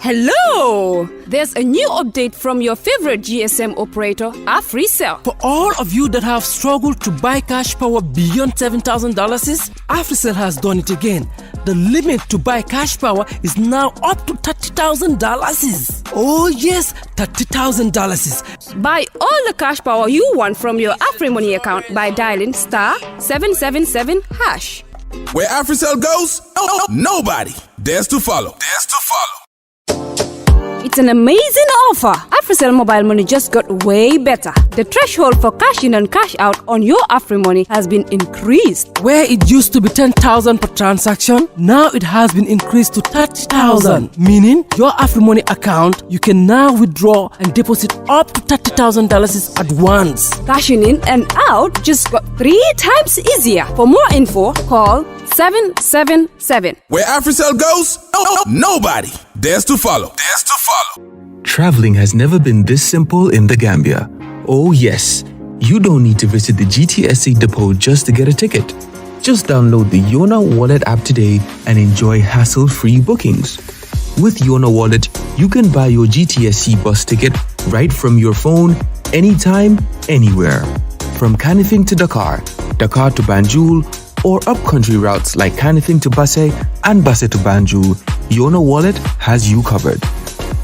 Hello! There's a new update from your favorite GSM operator, AfriCell. For all of you that have struggled to buy cash power beyond $7,000, AfriCell has done it again. The limit to buy cash power is now up to $30,000. Oh yes, $30,000. Buy all the cash power you want from your AfriMoney account by dialing *777#. Where AfriCell goes, nobody dares to follow. It's an amazing offer. AfriCell mobile money just got way better. The threshold for cash in and cash out on your AfriMoney has been increased. Where it used to be 10,000 per transaction, now it has been increased to 30,000. Meaning your AfriMoney account, you can now withdraw and deposit up to $30,000 at once. Cashing in and out just got 3 times easier. For more info, call 777. Where AfriCell goes, nobody dares to follow. Traveling has never been this simple in the Gambia. Oh yes, you don't need to visit the GTSC depot just to get a ticket. Just download the Yona Wallet app today and enjoy hassle-free bookings. With Yona Wallet, you can buy your GTSC bus ticket right from your phone, anytime, anywhere. From Kanifing to Dakar, Dakar to Banjul, or upcountry routes like Kanifing to Basse and Basse to Banjul, Yona Wallet has you covered.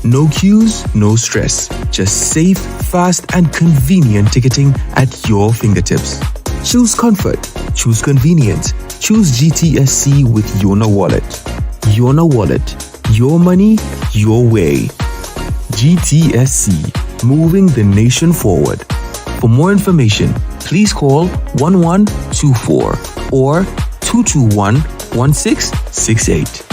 No queues, no stress. Just safe, fast, and convenient ticketing at your fingertips. Choose comfort. Choose convenience. Choose GTSC with Yona Wallet. Yona Wallet. Your money, your way. GTSC. Moving the nation forward. For more information, please call 1124 or 221-1668.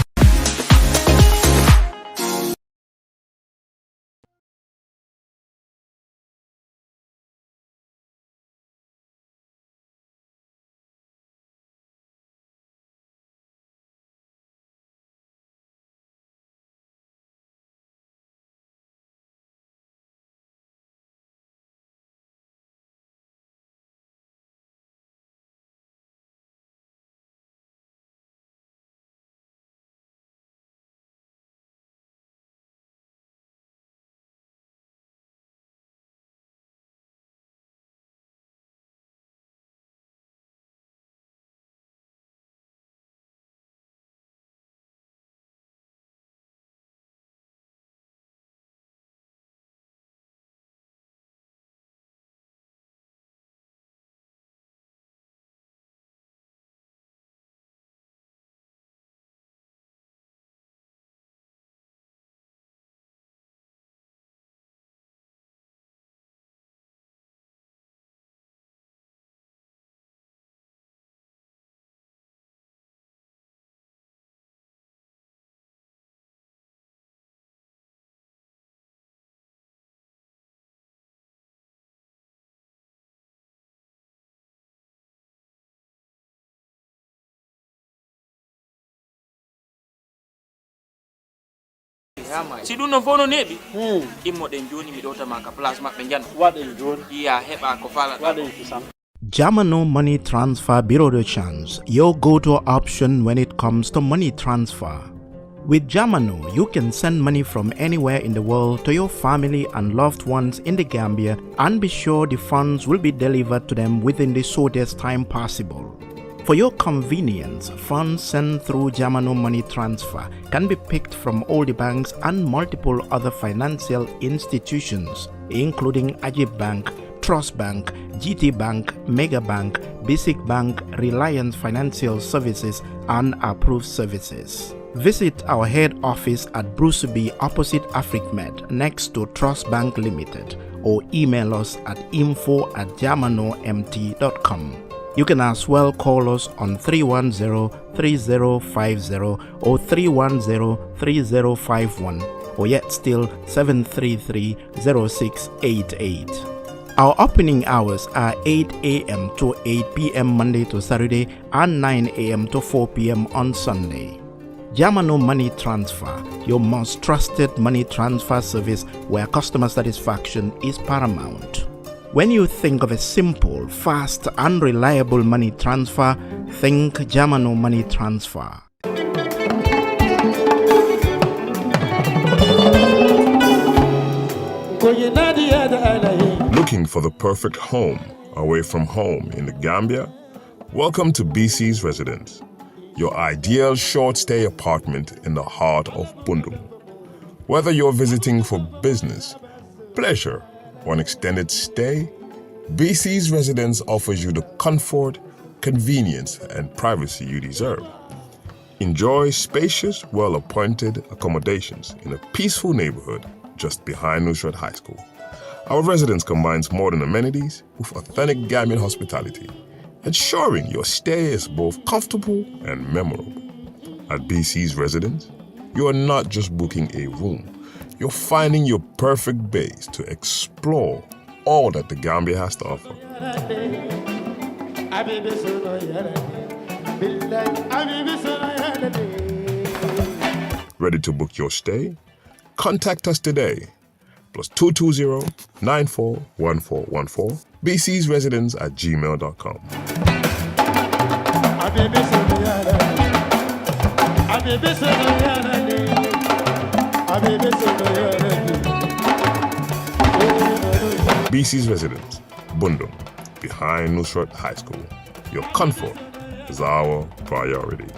Si ɗum no fof no neeɓi immoɗen joni mi ɗowta ma ka place maɓɓe jan waɗen joni iya heɓa ko falaɗa waɗen kisam. Jamano Money Transfer Bureau de Change, your go-to option when it comes to money transfer. With Jamano, you can send money from anywhere in the world to your family and loved ones in the Gambia and be sure the funds will be delivered to them within the shortest time possible. For your convenience, funds sent through Jamano Money Transfer can be picked from all the banks and multiple other financial institutions, including Ajib Bank, Trust Bank, GT Bank, Mega Bank, Basic Bank, Reliance Financial Services, and Approved Services. Visit our head office at Bruceby opposite AfricMed next to Trust Bank Limited or email us at info@jamanomt.com. You can as well call us on 310-3050 or 310-3051 or yet still 733-0688. Our opening hours are 8 a.m. to 8 p.m. Monday to Saturday and 9 a.m. to 4 p.m. on Sunday. Jamano Money Transfer, your most trusted money transfer service where customer satisfaction is paramount. When you think of a simple, fast, and reliable money transfer, think Jamano Money Transfer. Looking for the perfect home away from home in the Gambia? Welcome to BC's Residence, your ideal short-stay apartment in the heart of Bundum. Whether you're visiting for business, pleasure, or an extended stay, BC's Residence offers you the comfort, convenience, and privacy you deserve. Enjoy spacious, well-appointed accommodations in a peaceful neighborhood just behind Nusrat High School. Our residence combines modern amenities with authentic Gambian hospitality, ensuring your stay is both comfortable and memorable. At BC's Residence, you are not just booking a room, you're finding your perfect base to explore all that the Gambia has to offer. Ready to book your stay? Contact us today. +220 941414 bcsresidence@gmail.com. BC's Residence, Bundum, behind Nusrat High School. Your comfort is our priority.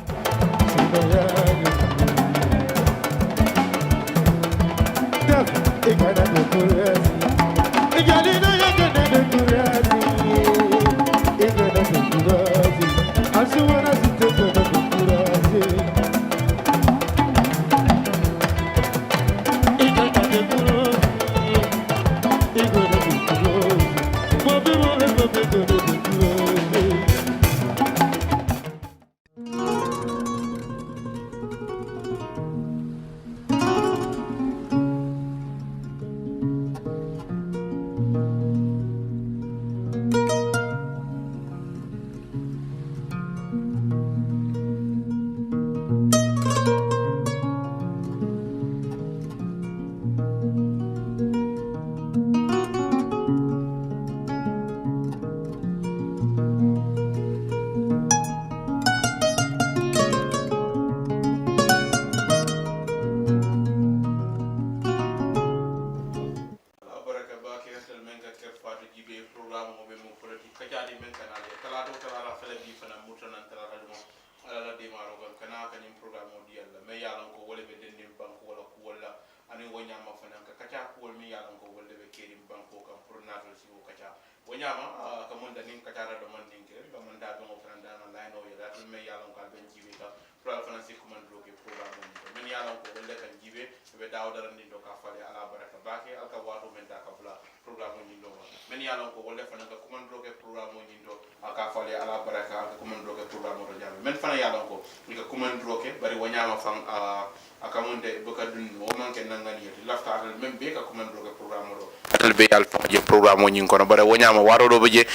programme ñing kono bare wonyama waro do beje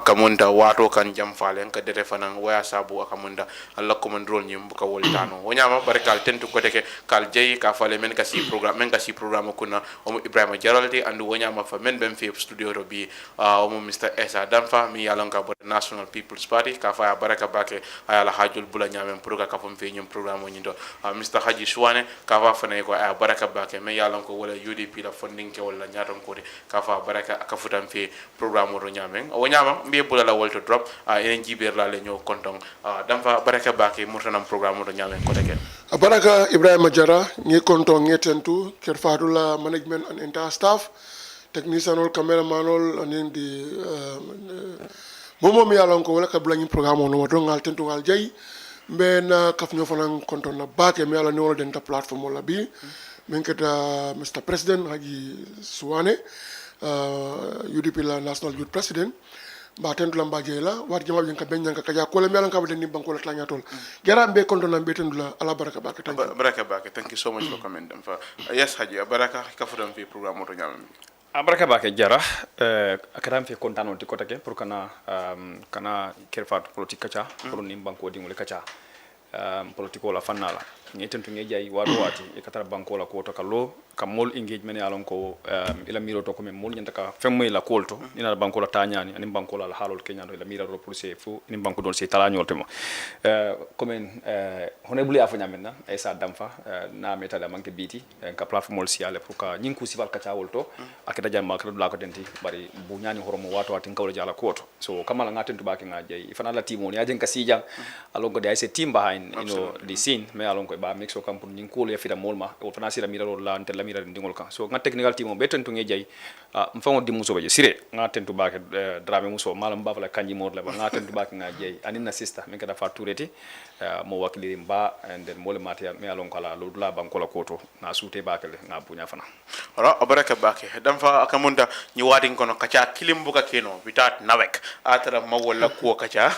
kamunta wato kan jam falen ka dete fanan waya sabu akamunda alla ko man rol ñim ka woltano wonyama bare kal tentu ko teke kal jeyi ka fale men ka si programme kuna o Ibrahima Jaraldi andu wonyama fa men ben fi studio ro bi o Mr Essa Dampha mi yalanka bo National People's Party ka fa baraka bake ayala hajul bula nyamem pour ka fam fi ñim programme ñindo Mr Haji Suwaneh ka fa fane ko ay baraka bake me yalanko wala UDP la funding ke wala nyaton ko ka fa baraka ka futam fi programme ro nyamen o nyama mbiye bula la wolto drop enen jiber la le ñoo konton Dampha baraka bake murtanam programme ro nyamen ko teke baraka Ibrahima Jara ngi konton ngetentu ker fadula management and entire staff technician ol cameraman ol anen di momo mi yalon ko wala ka blani programme no do ngal tentu ngal jey ben kaf ñoo fanan konton na bake mi yalla ni wala den ta platform wala bi men keta Mr President Haji Suwaneh UDP la National Youth President ba tentu la mbaje la war jama bi nka ben nka kaja ko le mi yalla ka den ni banko la tanya tol garam be konton na be tentu la ala baraka bake thank you so much for coming Dampha yes Haji baraka ka futam fi programme to nyamami baraka bake jara akadam fi kontano ti kotake pour kana kerfat politique kacha pour ni banko di ngule kacha politiko la fanala ngi tentu ngi jay wado wati e katara banko la ko to kallo kam mol engagement ya lon ko ila miro to ko men mol nyanta ka femme la kolto ina banko la tanyani ani banko la halol kenya do ila mira ro pour se fu ni banko don se tala nyoltemo comme honorable afanya menna Essa Dampha na meta da manke biti ka platform si ale pour ka nyinku sifal kacha wolto akita jamma ka la ko denti bari bu nyani horomo wato watin kawle jala koto so kamala ngaten to baki ngajay ifana la timo ni ajen ka sijang alongo de ay team behind the scene me alongo ba mix o kampun nyinku le fida molma o fana sira mira la ante la mira ndingol kan so nga technical team beten to ngejay mfango di muso be sire ngaten to baki drame muso malam ba la kanji mor le ba ngaten to baki ngajay anina sister me kada fatureti mo wakili mba and then mole material me alongo la lodula bankola koto na sute bakale ngabunya fana ora abaraka bake Dampha akamunda ni wadin kono kacha kilimbuka keno bitat nawek atara mawala ko kacha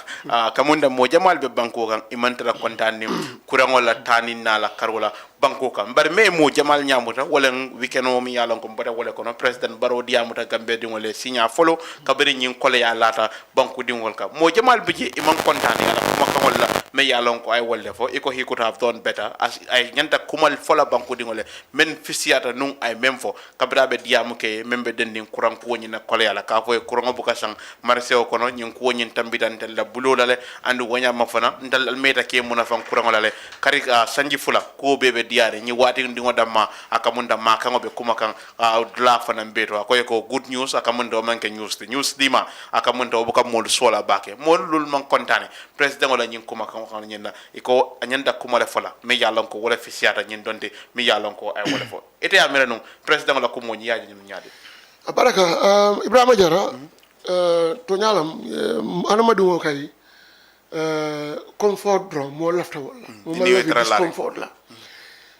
kamunda mo jamal be banko kan imantara kontani kurangola tani nala karola banko kan bar me mo jamal nyamuta wala weekeno mi yalon ko bada wala kono president baro diamuta gambe dingole signa folo kabari nyin kole ya lata banko dingol ka mo jamal biji imam kontani ala kuma kan wala me yalon ko ay wala fo iko he could have done better as ay nyanta kumal fola banko dingole men fisiata nun ay memfo kabra be diamu ke membe dendin kuran ko nyina kole ala ka fo kuran buka sang marseo kono nyin ko nyin tambidan tel la bulolale andu wonya mafana ndal almeta ke muna fan kuran wala kari sanji fula ko bebe diare ni wati ndingo damma akamunda makango be kuma kan la fana mbeto akoy ko good news akamunda manke news dima akamunda obuka mol sola bake mol lul man kontane president wala nyin kuma kan kan nyina iko anyanda kuma le fala me yalon ko wala fisiata nyin donte me yalon ko ay wala fo ete amere non president wala ko mo nyaaji nyin nyaade baraka Ibrahima Jara to nyalam anamadu kay comfort dro mo lafta wala mo ma comfort la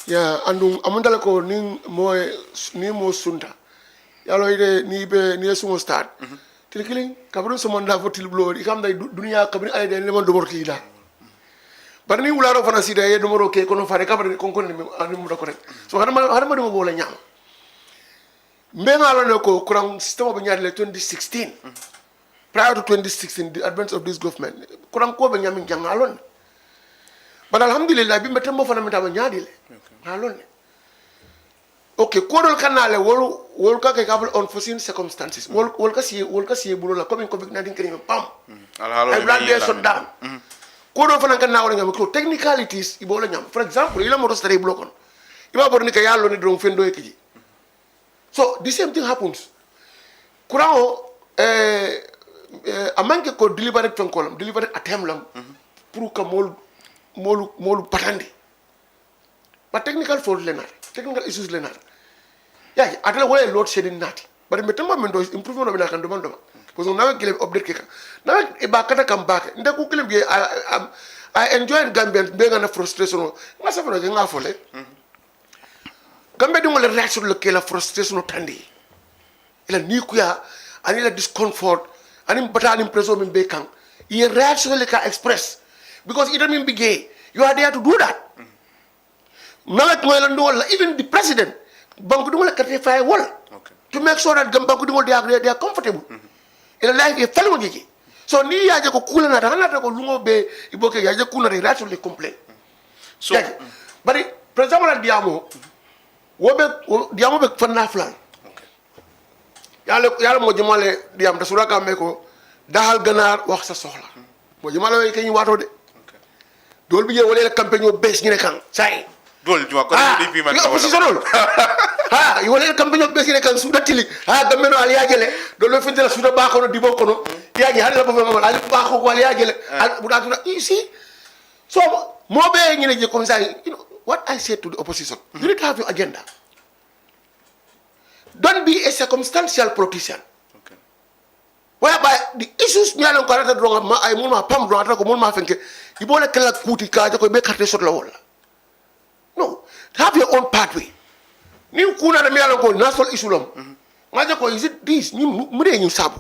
ya andum amundala ko ni mo sunta yalo ide ni be ni sumo start tilkilin kabru so mon da fotil blo ikam day dunya kabri ay de lemon do morti da bar ni wularo fana sida ye numero ke kono fare kabri kon kon ni mo ko rek so harama do bo la nyam mbengalo ne ko kuran system be nyaade le 2016 prior to 2016 the advance of this government kuran ko be nyam jangalon but alhamdulillah bi metambo fana metama nyaade le halon okay kodol kanale wol ka ke kabul unforeseen circumstances wol ka si bulo la comme covid-19 kene pam ay blande so down kodol fana kanawol ngam ko technicalities ibola nyam for example ila moto stare blokon iba borni ka yallo ni dron fendo ekiji so the same thing happens kurao amanke ko deliberate tonkolam deliberate attempt lam pour que molu patandi but technical fault lenar technical issues lenar ya atala wala load shedding nati but metamma mendo improvement of kan demand because now gele update keka now e ba kata kam back nda ku gele I enjoy Gambian being na frustration nga sa fano nga fole Gambia di wala reaction le kela frustration tandi ila ni kuya ani la discomfort ani batani preso min be kan ye reaction le ka express because it doesn't mean be gay you are there to do that even the president banku di wala certify wala to make sure that banku di wala they are comfortable ila life e falmo gigi so ni yaje ko kula na hanata ko lungo be iboke yaje kuna de reaction le complain so bari president wala diamo wobe diamo be fanna flan yalla mo jomale diam da suraka me ko dahal ganar wax sa soxla mo jomale kay wato de dol bi je wala campagne o bes ni kan say dol juma ko UDP man ko opposition ha yo wala campagne o bes ni kan suda tili ha gameno al yagele dol lo findela suda ba ko no dibo ko no yagi hal la ba al ba ko wal yagele al buda tuna ici so mo be ni je comme ça what I said to the opposition you need to have your agenda. Don't be a circumstantial politician. Okay. Whereby the issues ni alon karata dronga ma ay mun ma pam dronga ko mun ma fenke ibole kala kuti ka ko be carte sur la wala. No, have your own pathway. Ni kuna na mi alon ko national issue lom. Ngaje ko is it this ni mu de ni sabu.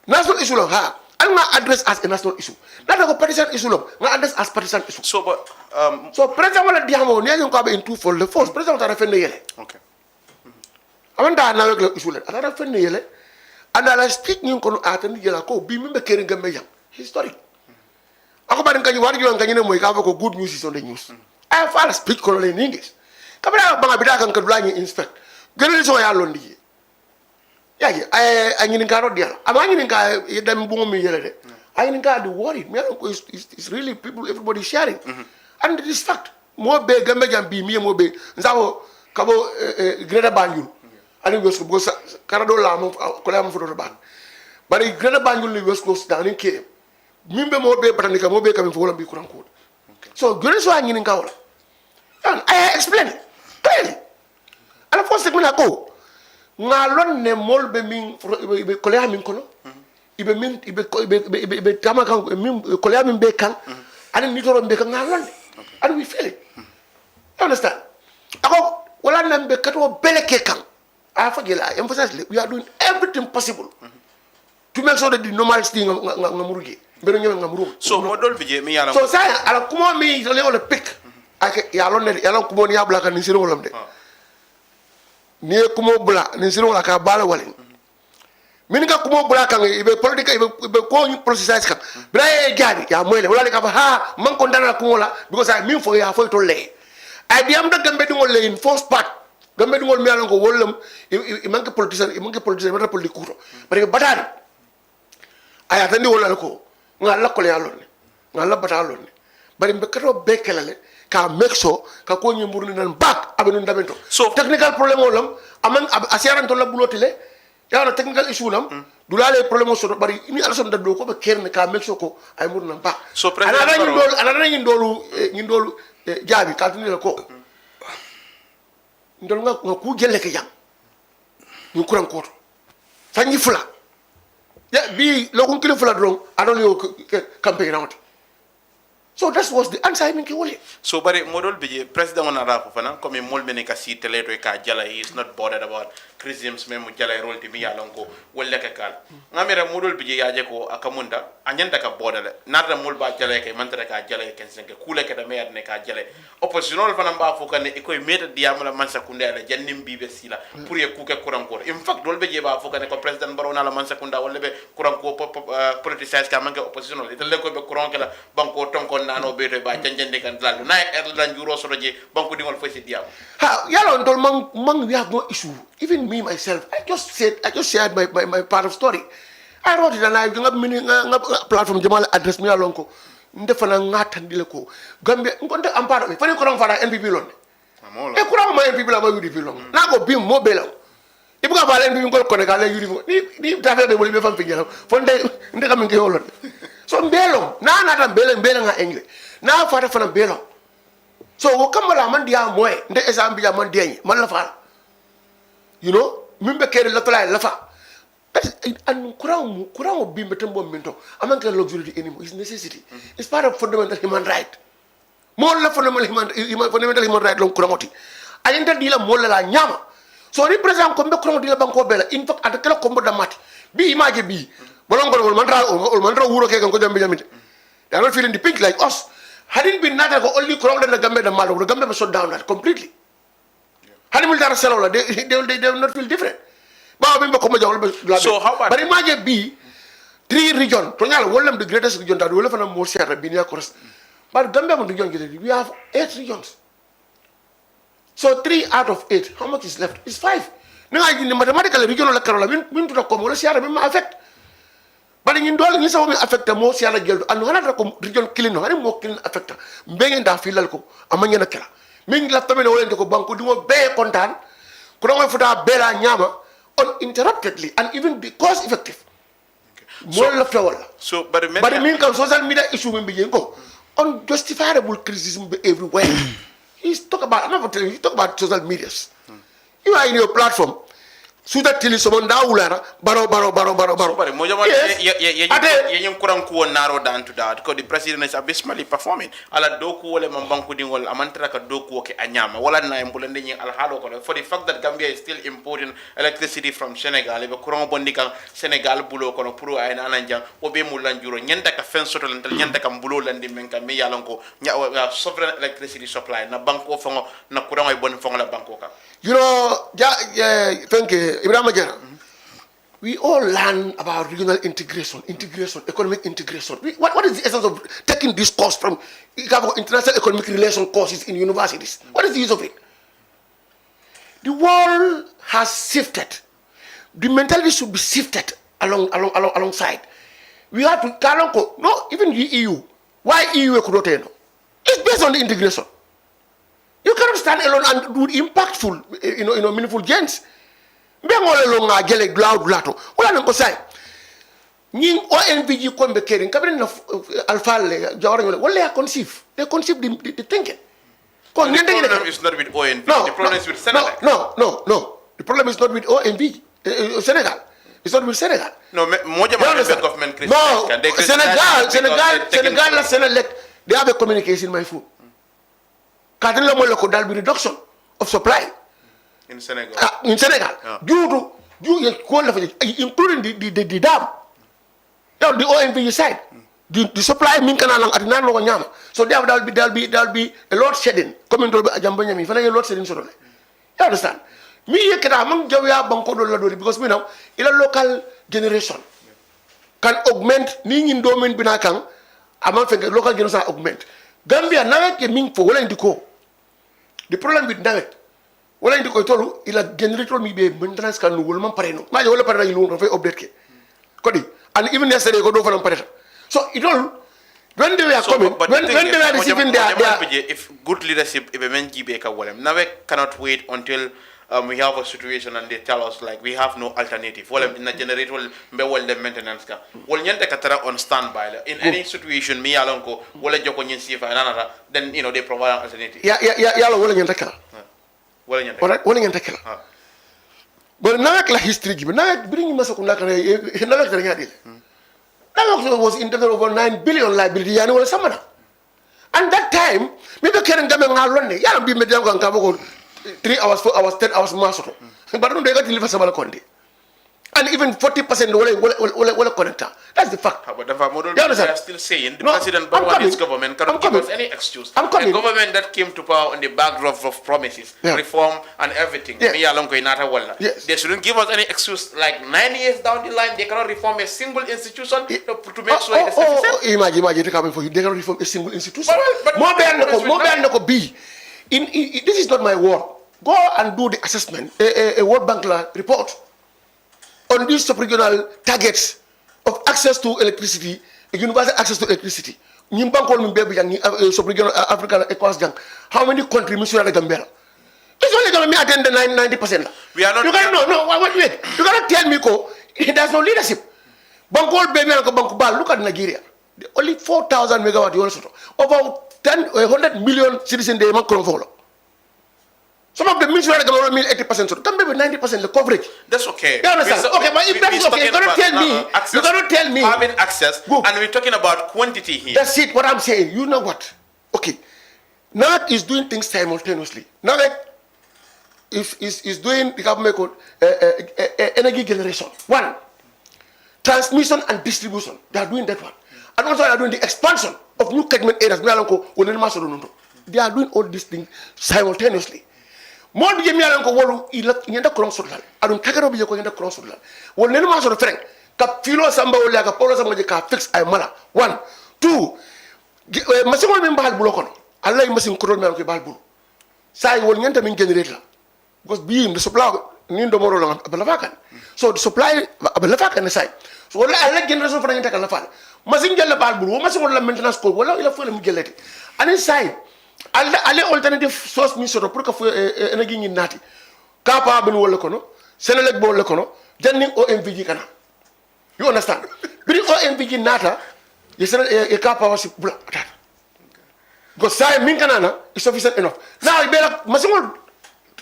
National issue lom ha I'm not address as a national issue. Not a partisan issue lom. Not address as partisan issue. So but so president wala diamo ni alon ko be in two for the first president ta fenne yele. Okay. Amanda na wek isule atara fenne yele andala speak nyin kono atani jela ko bi mimbe keri ngambe jam historic ako bari ngani wari yo ngani ne moy ka ko good news is on the news I fall speak color in English. Kabila banga bida kan kadula ni inspect. Gele so ya londi. Yeah, I ngin ka ro dia. Ama ngin ka dem bu mi yele de. I ngin ka the worried. Me it's really people everybody sharing. And it is fact. Mo be gambe jam bi mi mo be nzawo kabo greda banjul. Ani wesko go karado la mo ko la mo foto ban. Bari greda banjul ni wesko dan ke. Mimbe mo be batanika mo be kam fo wala bi kuran ko. So gele so ngin ka wala. And I explain it clearly. And of course, I go. Ngalon ne mol be min be kolea min kono. Ibe min ibe tama kan min kolea min be kan. And ni toro be kan ngalon. And we feel it. You understand? Ako wala nambe kato beleke kan. I forget I emphasize we are doing everything possible to make sure that the normal thing ngamuruge. Bero nyame ngamuru. So model bije mi yala. So saya ala kuma mi le on pick. Ake yalon ne yalon kumo ni abla kan ni siro wolam de. Ni kumo bula ni siro wala ka bala walin. Min ka kumo bula kan ibe politika ibe ko ni process kan. Bla e jadi ya moyle wala ka ha man ko dana kumo la because I mean for ya for to lay. I diam da gambe dingol lay in first part. Gambe dingol mi yalon ko wolam i man ka politician mata politikuto. Bare batari. Aya tandi wala ko ngala ko yalon ne. Ngala batalon ne. Bare be kato bekelale ka make sure ka ko nyi murni nan back abenu ndamento so technical problem olam aman asiaran to la bulotile ya na technical issue lam dulale problem so bari ni alson da do ko be kerne ka make sure ko ay murnan back so president ana ngi ndolu jaabi ka tuni ko ndol nga ku gelle ke jam ñu kuran ko fanyi fula ya bi lo ko kilo fula dron adon yo campaign round. So that was the answer I mean ki wole. So bari model bije president on ara fana comme mol mene ka si tele to ka jala he is not bothered about criticisms memo jala role ti mi yalon ko wolle ka kal ngamira model bije yaje ko akamunda anyanda ka bodale nada mol ba jala ke mantra ka jala ke senke kule ke da meya ne ka jala oppositional fana ba fo kan e koy meta diamala man sakunda la jannim bibe sila pour ye ku ke kuran ko in fact dol bije ba fo kan ko president barona la man sakunda wolle be kuran ko politicians ka man ke oppositional itelle ko be kuran ke la banko tonko nano bete ba janjande kan dal na erlan juro so je banko dingol fo ci diam ha yalo ndol man we have no issue even me myself I just shared my part of story I wrote it and I nga platform jamal address mi yalon ko ndefana ngatandile ko gambe ngonde amparo mi fani ko ron fara NPP lon e ko ron ma NPP la ma UDP lon na ko bim mo belo ibuga bala NPP ngol ko ne ka la UDP ni tafe de mo be fam fi jela fonde ndeka min ke holon so mbelo na tan mbelo nga engle na fata fana mbelo so wo kamala man dia moy nde example ya man deñ man la fa you know mimbe kere la tolay la fa and kurang bi metem bom minto amanke luxury anymore is necessity it's part of fundamental human right mo la fundamental human right long kurangoti ayenta dila mo la nyama so ni president ko be kurang dila banko bela in fact at kala kombo damati bi image bi bolon mantra wuro ke ko jambe jamite they are not feeling the pink like us hadn't been nata ko only kurang da gambe da malo da gambe shut down that completely hadimul dara selo they will not feel different so how about but imagine B 3 region to nyala wolam the greatest region that will have more share binia course but Gambia region we have 8 regions so 3 out of 8 how much is left is 5 now in the mathematical regional carola win to come will share me affect but in dol ni so me affect mo share geldo and wana ko region killing no mo killing affect mbegen da filal ko amanya na kala min la tamene wolente ko banko dimo be kontan ko do futa bela nyama uninterruptedly and even because effective. So, but mean social media issue will be unjustifiable criticism everywhere. He's talk about social medias. You are in your platform. Sudah tili someone da ulara baro. But mojama ye kurang ko narrow down to that because the president is abysmally performing. Ala doku wala mambanku dingol amantra ka doku ke anyama wala na embulende nyi al halo ko for the fact that Gambia is still importing electricity from Senegal be kurang bondika Senegal bulo ko pour ay na ananja o be mulan juro nyanda ka fen soto lental nyanda ka bulo landi menka mi yalon ko sovereign electricity supply na banko fongo na kurang ay bon fongo la banko ka. You know, thank you, Ibrahim Jara. we all learn about regional integration, economic integration. What is the essence of taking this course from international economic relation courses in universities? What is the use of it? The world has shifted. The mentality should be shifted alongside. We have to no, even the EU. Why EU Ecuador? It's based on the integration. You cannot stand alone and do impactful, meaningful gains. Be ngole lo nga gele loud lato wala nko say ñi ONVG ko be kering kabri na alpha le jawara ngole wala conceive they conceive the thinking ko the problem is not with ONV the problem is with Senegal no the problem is not with ONV Senegal it's not with Senegal no moja ma government no Senegal they have a communication my food kadin la mo ko dal bi reduction of supply in Senegal. Due to including the dam. Now the ONV side. The supply min kana lang at nan lo nyama. So there'll be a load shedding. Coming to Jambanya mi fana load shedding so you understand? Me yekata mang jawya banko do la do because me now ila local generation can augment ni ngi domain binakang amang fe local generation augment. Gambia nawet ke min fo wala ndiko. The problem with nawet wala indi koy tolu ila generator mi be maintenance kan wol man pareno ma wala parena ñu no fay update ke kodi and even yesterday ko do fa pareta so it all when they were coming when they were receiving their if good leadership if men jibe ka wolem nawe cannot wait until we have a situation and they tell us like we have no alternative wolem in a generator be wol the maintenance ka wol ñente ka tara on standby in any situation mi yalon ko wala joko ñen sifa nanata then they provide an alternative ya wala ñente ka wala ñanta kala but nawek la history gi nawek bi ñu massa ko nakana nawek da ñadi nawek was in total over 9 billion liability yani wala samana and that time me be keren gamen ngalonne yalla bi me dem ko ngabo 3 hours 4 hours 10 hours masoto but no de ga deliver sabala konde and even 40% wala connector. That's the fact. But the model they are still saying the president Bawani's government cannot give us any excuse. The government that came to power on the backdrop of promises, reform and everything. Yes. They shouldn't give us any excuse. Like 9 years down the line, they cannot reform a single institution to make sure it's efficient. Imagine coming for you. They cannot reform a single institution. But this is not my word. Go and do the assessment, a World Bank report on these sub-regional targets of access to electricity, universal access to electricity. Sub-regional African ECOWAS jang. How many countries are the Gambia? It's only going to be attend the 90%. We are not. Wait. You cannot tell me there's no leadership. Bankol baby and Bankubal. Look at Nigeria. Only 4,000 megawatt. Over 100 million citizens they make follow. Some of the ministries are going to mean 80%. So come with 90% the coverage. That's okay. You understand? Okay, but if that's okay, you cannot tell me. Having access, and we're talking about quantity here. That's it. What I'm saying. You know what? Okay. NAT is doing things simultaneously. Now is doing the government energy generation. One, transmission and distribution. They are doing that one, and also they are doing the expansion of new catchment areas. They are doing all these things simultaneously. More bi jemi yalan ko wolu ila nyanda cross sodal adun takaro bi ko nyanda cross sodal wol nenu ma so freng ka filo samba wala ka polo samba je ka fix ay mala 1 2 masingol min bahal bulo kono allah masin ko don ko bahal bulo say wol nyanta min generate la because bi the supply ni do moro la abala fakan so the supply abala fakan say so wala allah generation fa nyanta kala fa masin jella bahal bulo masingol la maintenance ko wala ila fo la mi gelati ani say alle alternative source mi soto pour que energy ngi nati kapa ben wala kono senelek bo wala kono janni OMVG kana you understand biri OMVG nata ye kapa wasi bula tata because say min kana na is sufficient enough now bela masingol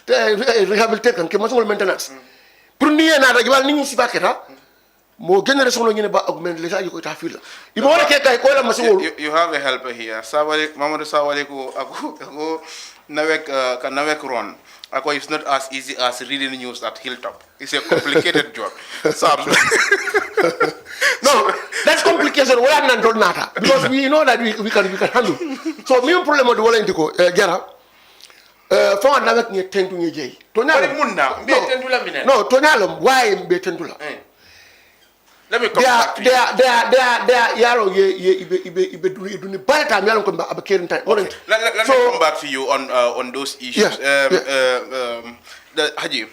rehabilitate kan ke masingol maintenance pour ni na da gibal ni si baketa mo generation lo ngene ba augment les aji ko ta fil ibo wala ke kay ko la masingol you have a helper here sawale mamadou sawale ko ako nawek ka nawek ron ako it's not as easy as reading news at Hilltop. It's a complicated job. No, that's complication wala nan don nata because we know that we can handle. So me problem do wala ndiko jara fo nawek ni tentu ni jey to nyalo munna be tentu la minen no to nyalo why be tentu la Let me come back to you. They are yaro ibe duni by time yalo ko ba kerin time. Let me come back to you on those issues. The Haji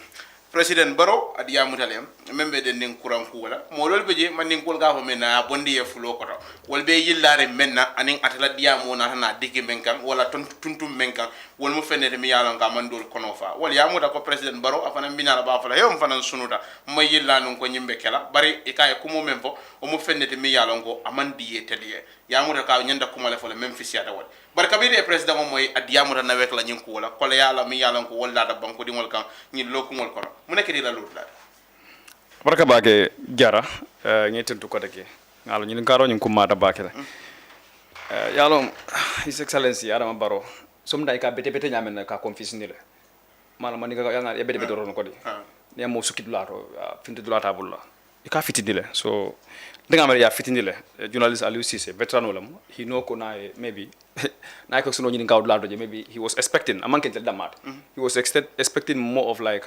President Barrow at Yamutalem, remember the Ninkuram Kula, Molol Beji, Maninkul Government, Bondi Fulokora, will be Yillare Mena, and in Atala Diamona, Diki Menkan, Walla Tuntum Menkan, will move in the Mialan Gamandul Konofa. Well, Yamuta President Barrow, upon a Minala Bafala, Him Fanan Sunuta, Mayilan Konyembekela, Bari Ekaya Kumo Mempo, or move in the Mialongo, Amandi Tedia, Yamuta Yanda Kumala for the Memphis Yatawal. But Kabiri President Moy at Yamuta Navekla Yinkola, Koleala Mialan, Walla, Banco di Molkan, Nin Lokumol Kono. Munekirila Lula. Baraka bake jara ngeten to kodake ngalo nyin karo nyin kuma da bake yalo his excellency Adama Barrow somda ka bete nyamen ka confuse ni le mala mani ga yanga e bete ron ko di ne mo sukit lato finti dulata bulla e ka fiti dile so denga mari ya fiti dile journalist Aliou Cissé veteran olam he know ko na maybe na ko suno nyin gaw lato je maybe he was expecting amanke tel damat he was expecting more of like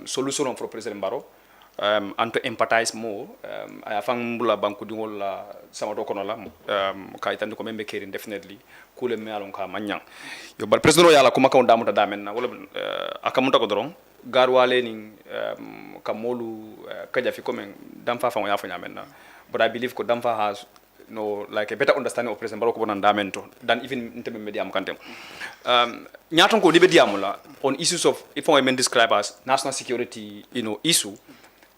solution for President Barrow and to empathize more I found bula banku dingol la sama do kono la ka itande ko membe kerin definitely kule me alon ka manyang yo bar president yala kuma ka ndamuta damen na wala akamunta ko doron garwale ni kamolu kaja fi komen Dampha fa ya fa nyamen na but I believe ko Dampha has like a better understanding of President Barrow ko bonan damen to than even in terms of media am kantem nyaton ko libe diamola on issues of if I men describe as national security issue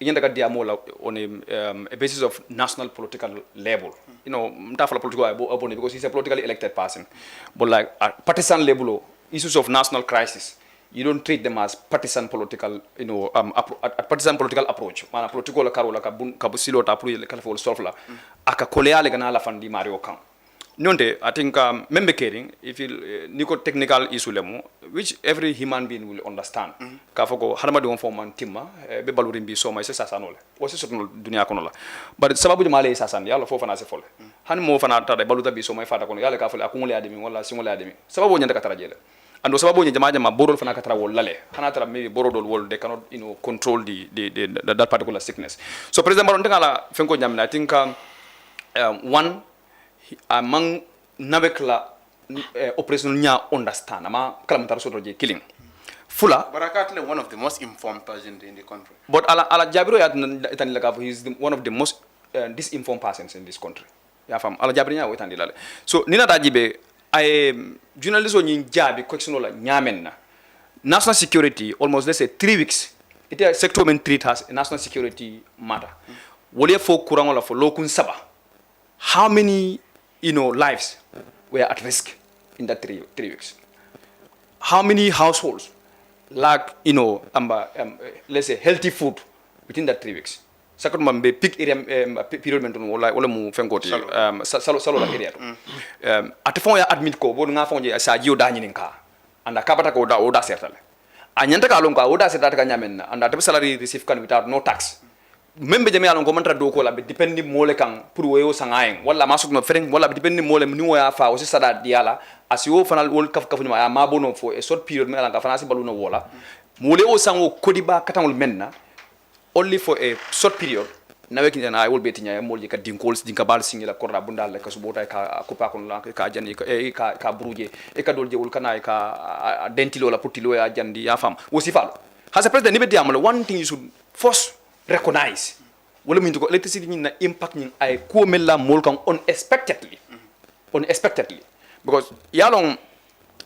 Yendaka diamola on a basis of national political level. Mtafala political because he's a politically elected person. But like at partisan level, issues of national crisis, you don't treat them as partisan political, partisan political approach. Mana political karola kabusilo tapuri kalafol solfla. Aka kolea legana la fandi Mario Kang. Nonde, I think member caring, if you nico technical issue lemo, which every human being will understand. Kafoko harmadu on forman timma, be balurin bi so my sasanole. Was it dunia konola. But sababu de male sasan, yalo fofana se fole. Han mo fana ta baluta bi so my father kono yale kafole akumule ademi wala singole ademi. Sababu nyanda katara jele. And sababu nyama ma borol fana katara wol lale. Hanatara maybe borodol wol they cannot control that particular sickness. So President Barrow ngala fenko nyamna I think one among navekla operational nya understand ama kalamantar so roje killing fula Barakatle one of the most informed persons in the country but ala jabiro ya tan la he is one of the most disinformed persons in this country ya fam ala jabiro nya wetan dilale so nina dajibe ay journalism nyi jabi question la nyamen na national security almost let's say 3 weeks it is sector men treat as a national security matter wole fo courant la fo lokun saba how many lives were at risk in that 3 weeks. How many households lack, let's say, healthy food within that 3 weeks? Second one, be peak area period menton wala mu fengoti salo la area. Atefon ya admit ko bo nga fonje sa jio dani ninka. Anda kabata ko da oda sertale. Anyanta ka lonka oda sertata ka nyamen anda te salary receive kan without no tax. Membe jame alon ko mantra do ko la be dependi mole kan pour weyo sangayen wala masuk no freng wala be dependi mole ni ya fa o si sada diala asiwo fanal wol kaf kaf ni ma ma bono fo e short period me ala ka fanasi baluno wola mole o sango kodiba katangol menna only for a short period nawe kin na I will be tinya molji ka dinkols dinka bal singila korra bundal ka subota ka kupa kon la ka jani ka bruje e ka dolje wol kana ka dentilo la putilo ya jandi ya fam o si falo has a president ni be diamolo one thing you should first recognize wala min to electricity ni na impact ni ay ko mella mol kan unexpectedly because yalong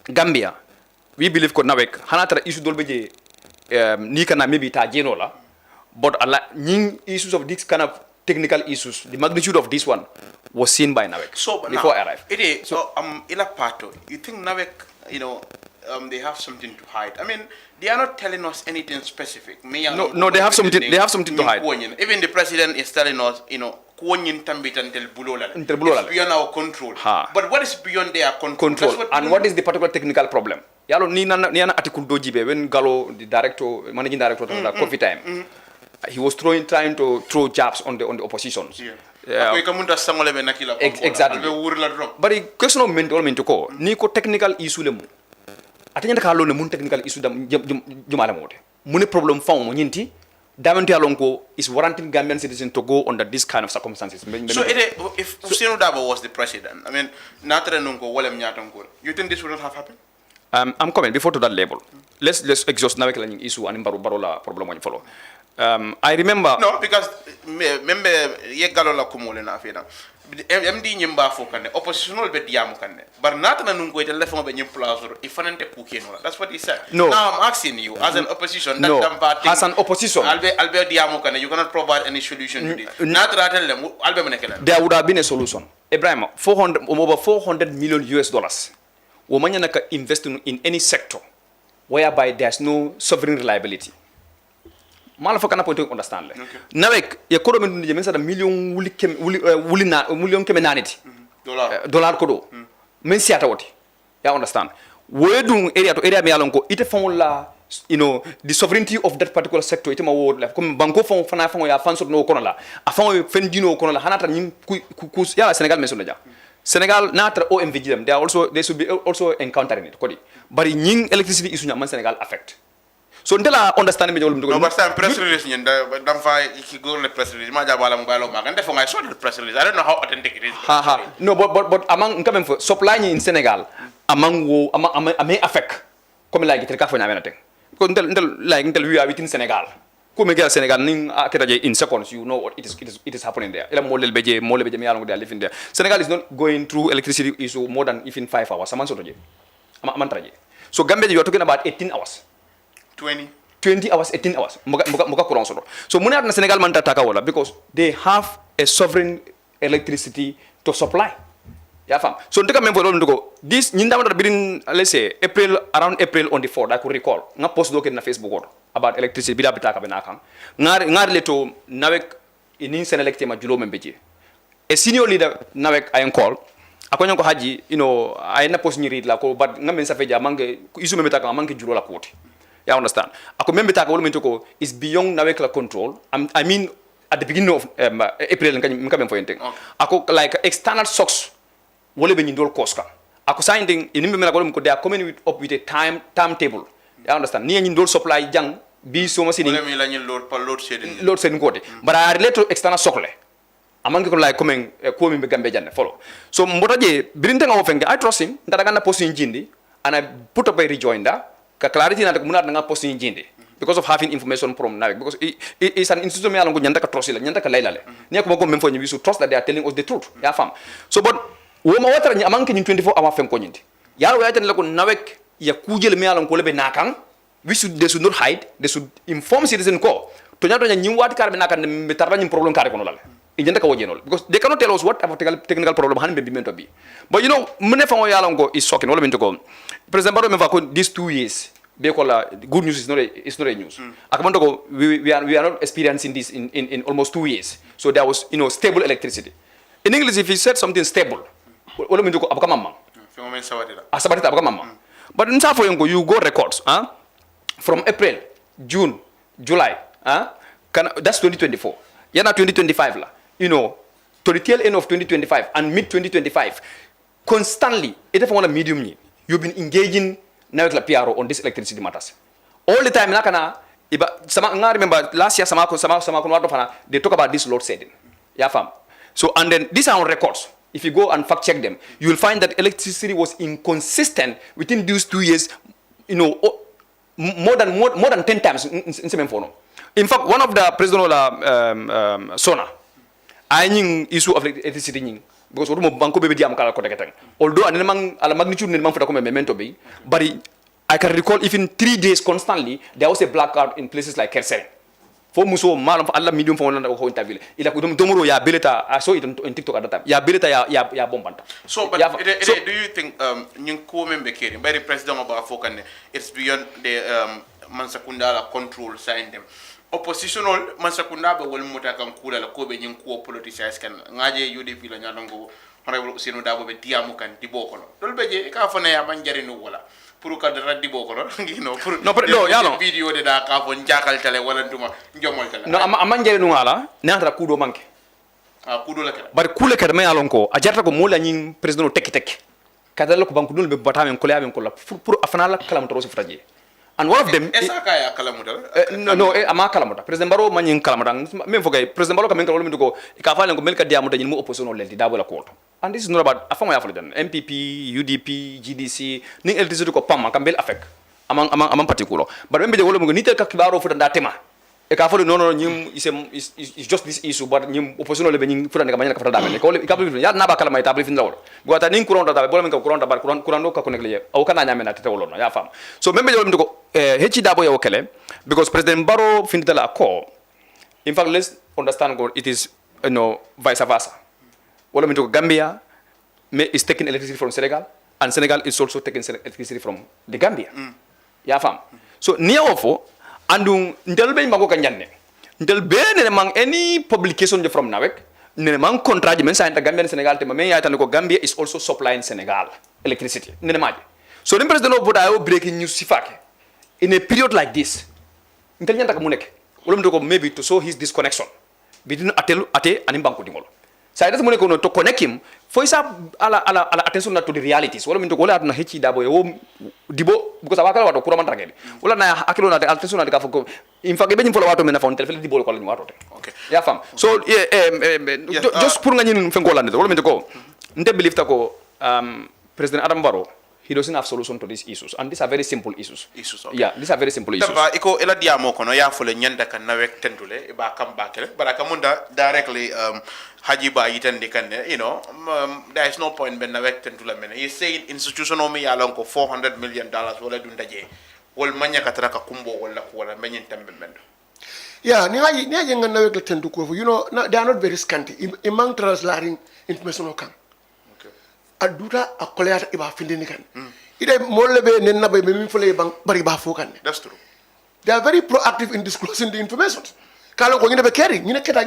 Gambia we believe ko nawek hanatra issue dolbe je ni kana maybe ta jenola but ning issues of this kind of technical issues the magnitude of this one was seen by nawek so before I arrived it is so ila pato you think nawek they have something to hide. I mean, they are not telling us anything specific. No, they have something to hide. Even the president is telling us, it's beyond our control. But what is beyond their control? And what is the particular technical problem? Yalo ni na article dojibe when Gallo, the managing director of Coffee Time, he was trying to throw jabs on the oppositions. Exactly. But the question of mental ko ni ko technical issue lemu. Atanya ka lo ne mun technical issue dam jumala mode. Mun problem fa mo nyinti Damanti Alonko is warranting Gambian citizens to go under this kind of circumstances. So if Hussein Dabo was the president, I mean, you think this would not have happened? I'm coming before to that level. Let's exhaust now issue and barola problem when you follow. I remember no, because remember yegalola kumule na fena. MD nyimba fokane oppositional be diamu kane. But not na nungo ite lefo be nyimplazo ifanante kukeno. That's what he said. No. Now I'm asking you as an opposition that no. As an opposition albe diamu kane you cannot provide any solution to this. Not rather them albe menekela. There would have been a solution. Ibrahim, over 400 million US dollars. Womanya naka invest in any sector whereby there's no sovereign reliability. Malafakana point to understand. Nawek economy no jemen sa million million kemenanity. Dollar kodo. Men siata woti. Ya understand. Wedung area to area me alonko ite fon la the sovereignty of that particular sector ite ma word la comme banko fon fana fon ya fansot no kono la afon fendino kono la hanata nyim ku ya Senegal men sonaja. Senegal natra OMVG them they should be also encountering it kodi. But nying electricity issue man Senegal affect. So ndela understand me jolum no but some press release nyenda damfa iki go le press release ma jabala mo balo ma gande fo ngai so the press release I don't know how authentic it is no but among quand même supply in Senegal among wo amay affect comme like it ka fo nyamena ten ko ndel like ndel we are within Senegal ko me gel Senegal ning aketaje in seconds you know what it is happening there ela molel beje me yalongo they are living there. Senegal is not going through electricity issue more than even 5 hours saman so toje amantraje so Gambia you are talking about 18 hours 20 hours 18 hours muka kurang so muna na Senegal man taka wala because they have a sovereign electricity to supply ya fam so ndika membo lo ndiko this nyinda ma birin let's say around April on the 4th I could recall nga post do na Facebook about electricity bila bitaka be nakam ngar leto nawek inin Senelec ma julo membeje a senior leader nawek I call akonyo ko Haji I na post ni read la ko but ngamen sa feja mange isu memeta ka mange julo la koti. You understand? Ako member taka wala ko is beyond nawekla control. I mean at the beginning of April nka for anything. Ako like external SO6 wala be nyindol koska. Ako signing inimbe mela ko they are coming up with a timetable. You understand? Ni nyindol supply jang bi so ma sini. Wala mi la load shedding. Load shedding ko but I relate to external sokle. Among ko like coming ko mi be gambe janne follow. So mbotaje birinte nga ofenge I trust him ndata ganna post njindi and I put up a rejoinder. Clarity na muna nga post ni jinde because of having information from Nawek because it is an institution me alongo nyanda ka trust la nyanda ka laylale ni ko mako memfo we should trust that they are telling us the truth ya fam so but wo ma watara ni amanke ni 24 hours fen ko nyinde yaro wayata la ko Nawek ya kujel me alongo lebe nakang they should not hide they should inform citizen ko to nyato nya nyim wat karbe nakan me tarba nyim problem kare ko no lale injenda ka wojenol because they cannot tell us what technical problem han be mento bi but mune fa yalongo is shocking wala minto ko president Barrow me va ko these 2 years bekola good news is not a news akamando ko we are not experiencing this in almost 2 years so there was stable electricity in English if you said something stable wala minto ko abaka mamma sabatita abaka mamma but in South Africa you go records from April June July that's 2024 yana 2025 la to the tail end of 2025 and mid 2025 constantly it for one medium you've been engaging Nawek la PRO on this electricity matters all the time nakana sama nga remember last year sama ko wato fana they talk about this load shedding ya fam so and then these are on records if you go and fact check them you will find that electricity was inconsistent within these 2 years more than 10 times in semen fono in fact one of the president Sona I think issue of electricity because what banko be diam kala ko teketeng although anel ala magnitude ne man futa ko memento be but I can recall even 3 days constantly there was a blackout in places like Kersere fo muso malam fa alla medium fo wala ko interview ila ko domoro ya beleta I saw it on TikTok at that time ya beleta ya bombanta so but do you think nyin ko membe keri by the president of Afokane it's beyond the mansakunda la control sign them oppositional mansakunda be wol muta kan kula la ko be nyin ko politicians kan ngaje UDP la nyanango honorable Usenu Dabo be diamu kan di bokono dol beje ka fana ya man jarinu wala pour ka dara di bokono pour no yalo video de da ka fon jakal tele wala duma njomol tele no am jarinu wala natra kudo manke kudo la kala bar kula kada me alon ko a jarta ko mola nyin president tek kada la ko banku dul be batamen ko lamen ko la pour afana la kalam to rosi fraje and one of them esa kaya kalamuta no ama kalamuta president baro manyin kalamuta même fogay president baro kamen wala ko ka falen ko melka diamuta nyin mo opposition o lelti dabo la ko and this is not about afama ya falo den MPP UDP GDC ning electricity ko pam kambel affect amang particular but membe wala mo ni tel ka kibaro futa da tema e ka falo no nyim is just this issue but nyim opposition le be nyim futa ne ka manya ka futa da men ko ka ya na ba kala may tabli fin lawol go ta ning kuron da bola men ka kuron da bar kuron do ka connect le o kana nyame na tete wolo no ya fam so membe wala ko hechi dabo ya okele because president baro finditala ko in fact let's understand God it is vice versa wala min to Gambia is taking electricity from Senegal and Senegal is also taking electricity from the Gambia ya fam so niya ofo andung ndel be mago kanyanne ndel be ne mang any publication from nawek ne mang contrat men sa Gambia and Senegal te men ya tan ko Gambia is also supplying Senegal electricity ne maji so the president of Bodayo breaking news sifake in a period like this ntel nyanta ko mu nek wala mu ko maybe to show his disconnection between ate and banko dingolo sa ida mu nek no to connect him for isa ala attention to the realities wala mu ko wala na hechi dabo yo dibo because awakala wato kura man tragedi wala na akilo na attention na ka foko in fact be nyim fola wato men na fon telefele dibo ko la ni wato okay ya fam so just pour nga nyin fen ko lande wala mu ko nte believe ta ko president Adam Barrow he doesn't have solution to these issues and these are very simple issues okay. Yeah, these are very simple issues tamba iko ela diamo kono ya fole nyanda kan nawek tendule ba kam bakele bara kamunda directly Haji ba yitande kan there is no point ben nawek tendula men he say institution o mi yalon ko $400 million wala dun daje wol manya katara ka kumbo wala ko wala menyen tambe men yeah ni haji ngan nawek tendu ko they are not very scanty imang translating information o kam aduta akoleata iba findini kan ide mollebe nen nabe min fole bang bari ba fokan that's true they are very proactive in disclosing the information kala ko ngine be keri ngine keta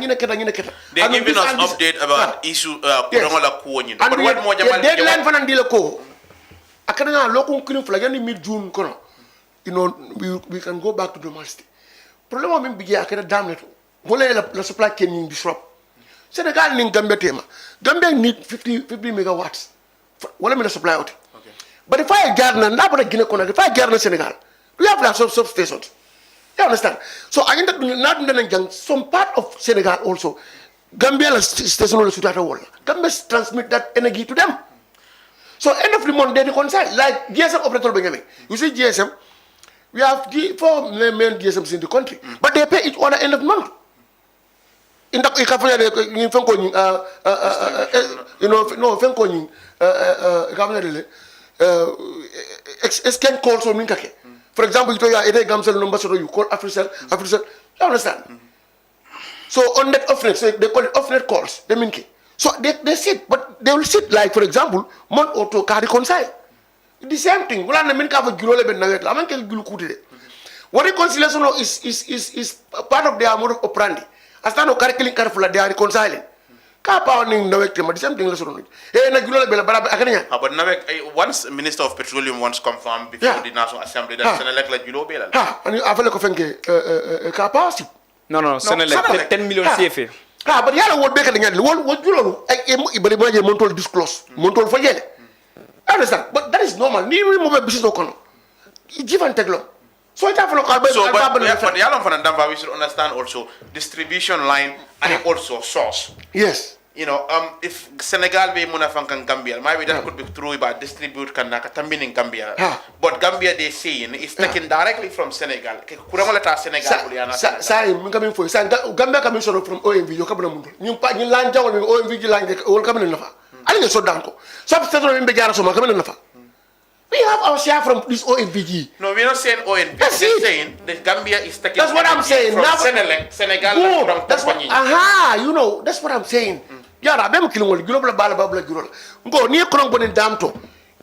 they giving us update about issue kurongola ko nyin but what mo jamal deadline fanan dile ko akana lokon kinu fula yani mid june kono we can go back to normality problem o min bigi akana damnet wala la supply chain ni disrupt Senegal ning Gambia tema Gambia need 50 megawatts wala mina supply out okay but if I garden na bada Guinea Conakry if I garden Senegal we have like substations you understand so I end up not in some part of Senegal also Gambia station will shoot at wall Gambia transmit that energy to them so end of the month they reconcile like GSM operator Benjamin you see GSM we have 4 main GSMs in the country but they pay each other end of the month in the ikafanya ni fenko ni fenko ni ikafanya dele exchange calls on minkake for example you toya ede gamsel number so you call Africell you understand so on that off-net so they call it off-net calls they minke so they sit but they will sit like for example month or two ka reconcile the same thing wala na minka fa gurole ben nawet la manke gulu kuti de what reconciliation is part of their mode of operandi astano karikilin karfula they are reconciling ka pa ni nawek tema the same thing la sonu na gulole bela bara akanya but nawek once minister of petroleum once confirmed before the national assembly that senelek la julo bela ani afale ko fenke ka pa si no senelek 10 million CFA but yalla won be ka ngani won julolu ibali mo je montol disclose montol fa yele understand but that is normal ni mo be business kono give and take lo so it have local but yalon for Dampha we should understand also distribution line and also source yes if Senegal be muna fankan Gambia maybe that could be true about distribute kan naka tambinin Gambia but Gambia they saying is taken directly from Senegal kurangola ta Senegal sai min kamin fo sai Gambia kamin soro from OMV yo kabna mundo ñim pa ñi lan jawol OMV ji lan wol kabna nafa ali ne so danko substation min be jara so ma kabna nafa we have our share from this ONVG. No, we're not saying ONVG. We're saying that Gambia is taking. That's what I'm saying. From Senegal from that's what. That's what I'm saying. Yara, bem kilingol global bala babla global. Ngo ni krong bonin damto.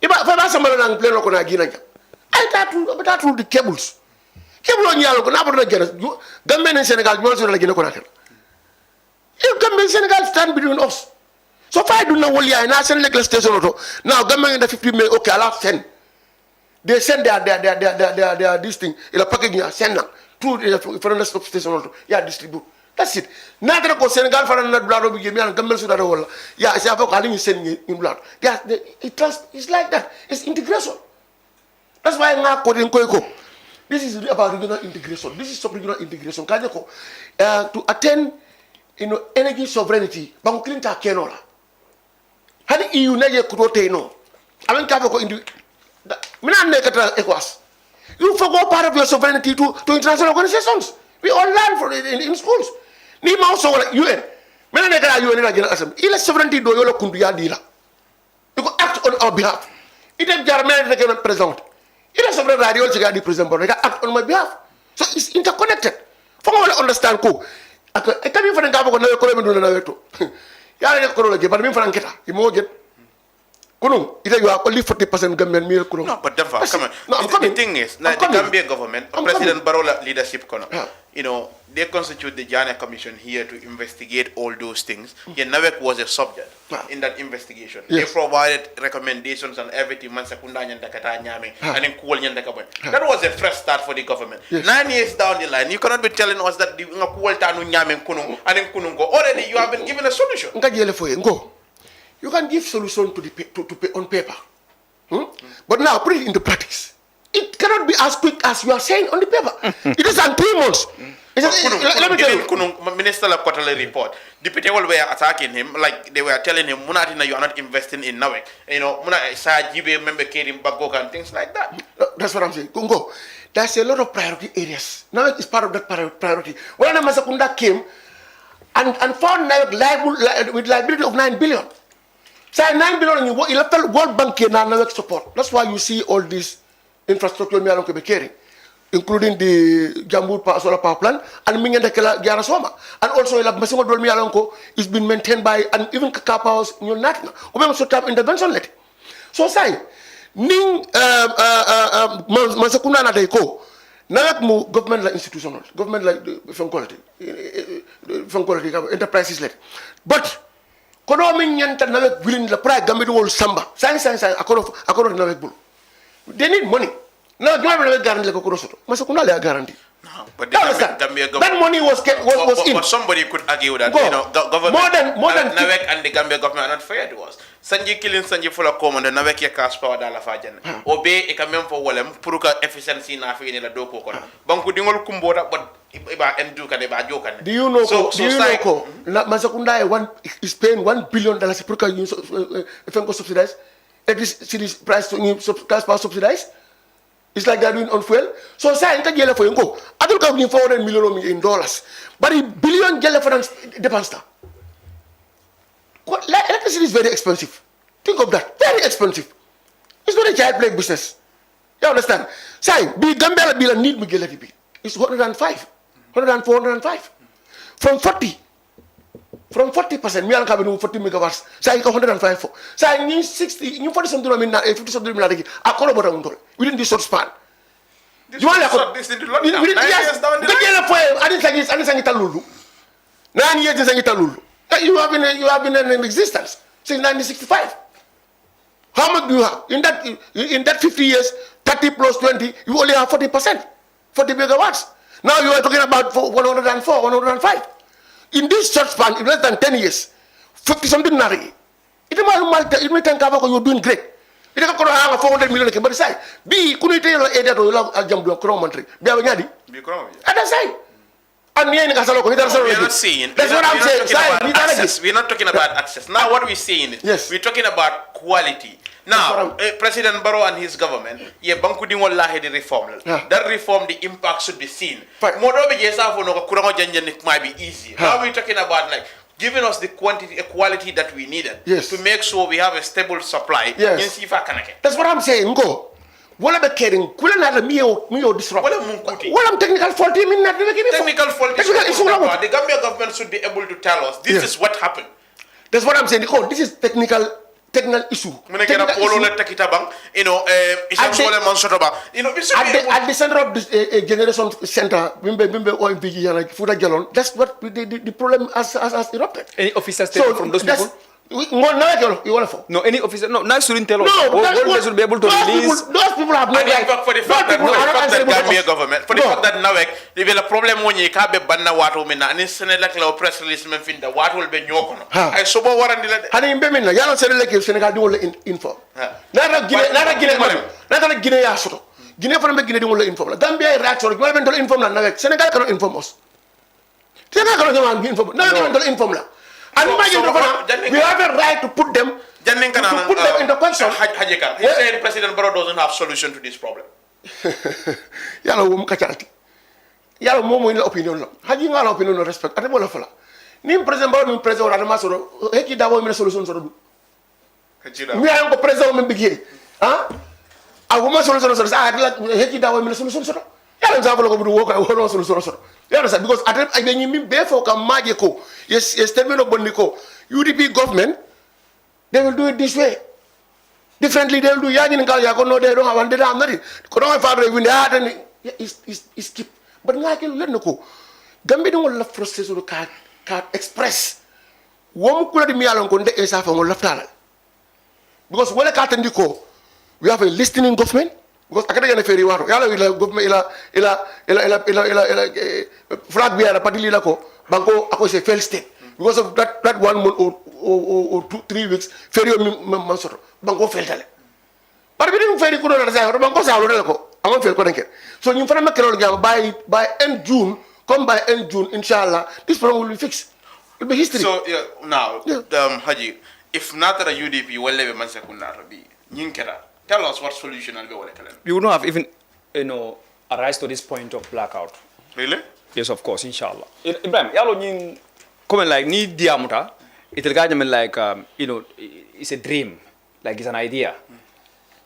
Iba fa ba samala nang pleno ko na gina ja. Ay tatu the cables. Cable on yalo ko na bodo gena. Gambia and Senegal ñoo so la gina ko na ken. If Gambia and Senegal stand between us. So if I do not woli ay na Senegal station auto. Now Gambia in the 50 million okay, I'll send. They send their this thing in a package send them to the substation also. Yeah, distribute. That's it. Neither go Senegal for another blood of Gambia and Gambia Sudan wala. Yeah, it's about calling send in blood. Yeah, it's like that. It's integration. That's why I'm not quoting Koiko. This is about regional integration. This is sub-regional integration. To attain, energy sovereignty. Bang Clinton kenola. Hani EU na ye kudote no. Amen kaba ko indi. Mina ne kata ECOWAS. You forgo part of your sovereignty to international organizations. We all learn from it in schools. Ni ma so wala UN. Mina ne kata UN na General Assembly. Ile sovereignty do yolo kundu ya dila. You go act on our behalf. It is German that can present. It is sovereign radio to get the president, but they can act on my behalf. So it's interconnected. For all understand ko. I tell you for the government na ko me do na weto. Ya ne ko lo je, but me for anketa. Imo je. Kunung, either you are only 40% government meal kunung. No, but Dampha, come on. No, the thing is, like the Gambian government, President Barrow leadership, they constitute the Jana Commission here to investigate all those things. Nawek was a subject in that investigation. They provided recommendations and everything. That was a fresh start for the government. 9 years down the line, you cannot be telling us that already you have been given a solution. You can give solution to on paper. But now put it into practice. It cannot be as quick as you are saying on the paper. It is in 3 months. Let me tell you. Minister of quarterly report, the people were attacking him, like they were telling him, Munatina, you are not investing in Nawek. Muna member Kerim Bagoka and things like that. That's what I'm saying. Congo, there's a lot of priority areas. Nawek is part of that priority. When Masakunda came and found Nawek with liability of 9 billion. So 9 billion in World Bank Nawek support. That's why you see all this infrastructure we are carrying, including the Jambu solar power plant and Mingenda Garasoma. And also the Massimo Dolmi Alonco is being maintained by and even Kakapa's new Natina. We so tap intervention let. So say Ning Masakuna Nadeko. Nawek mu government like institutional, government like from quality enterprises let. But kono min nyanta Nawek willing the price gambi wol samba. Science akoro Nawek bulu. They need money. Now, you have a guarantee like a Kurosoto. Masakuna le guarantee. No, but that money was in. But somebody could argue that government more than Nawek and the Gambia government are not fair to us. Sanji killing Sanji full of common and Nawek ya cash power dala fajan. Obey a kamem for Walem, Puruka efficiency na fi in the doko. Banku dingol kumbora, but iba endu kan iba jokan. Do you know? Masakunda is paying $1 billion Puruka if subsidized. It is price to cash power subsidized. It's like they're doing on fuel. So say I get for you go. I don't have $400 million in dollars, but $1 billion for the pasta. Electricity is very expensive. Think of that. Very expensive. It's not a child play business. You understand? Say be Gambia bill need me get it. It's 105. From 40%, me and Kabinu 40 megawatts. Say 105 for. Say you 60, you 40 something 50 something I call about a within this short span. You want this into London? 9 years down the line. I didn't say Lulu. 9 years is Lulu. You have been in existence since 1965. How much do you have? In that 50 years, 30 plus 20, you only have 40%. 40 megawatts. Now you are talking about 104, 105. In this short span, in less than 10 years, 50 something nari. It may think you're doing great. It is 400 million. But say, be couldn't tell area to jump to a crown country. Be a yadi. And I say, we are not saying. That's what I'm saying. We're not talking about access. Now, what we're saying is, we're talking about quality. Now, President Barrow and his government, banku di wallahi the reform. That reform, the impact should be seen. Modobe jesa for no kurango janjan might be easy. Now we're talking about like giving us the quality that we needed to make sure we have a stable supply. That's what I'm saying. Go. What am I caring? Couldn't have me disrupt. What am technical fault? Technical fault. The Gambia government should be able to tell us this is what happened. That's what I'm saying. This is technical issue. At the center of this generation center, that's what the problem has erupted. Any officer statement from those people? No, any officer. No, now shouldn't tell us. They should be able to release. Those people have no right. For the fact that Gambia government, for the fact that Nawek, they will a problem when you can't be banna water mina, and it's like a press release men fin the water will be nyokono. I so what warrant the. Hani imbemina, yalo sere like Senegal do info. Nara Guinea ya soto. Guinea fana be Guinea di ngol inform la Gambia reaction wala ben do inform la nawet Sénégal kan inform us Sénégal kan do inform na ben do inform la and imagine we have a right to put them into question. Haji Khan, he said President Barrow doesn't have solution to this problem. Yalla wo mu kacalti yalla momo ina opinion la Haji ngala opinion no respect ate bola fala ni president Barrow ni president wala ma soro heki dawo mi solution soro du mi ay ko president men bigé ah awu ma solution soro sa heki dawo mi solution soro yalla za fala ko bu wo ko no solution soro yalla sa because ate ay ni mi be fo kam maje ko yes termino bonni ko UDP government they will do it this way differently. They will do yaji ngal ya ko no they don't have and they don't have nothing ko don't have father win that and is keep but ngake len ko gambe di ngol la process do ka express wo mu kula di mi yalon ko nde esa fa ngol laftala because wala ka tandi ko we have a listening government because akada yana feri wato yalla ila government ila flag bi ala padili la ko banko ako se fail state because of that 1 month or 2-3 weeks feri mi man soto banko fail tale par bi dum feri ko do la sa banko sa lo ko amon fail ko denke so ñu fana makkelo ngam by end June come by end June inshallah this problem will be fixed. It will be history. So now Haji, if not the UDP will leave man sekunda be nyinkera tell us what solution will be wala kalen. We would not have even arise to this point of blackout. Really? Yes, of course, inshallah. Ibrahim, yalo nyin come like ni diamuta it will guide like it's a dream, like it's an idea.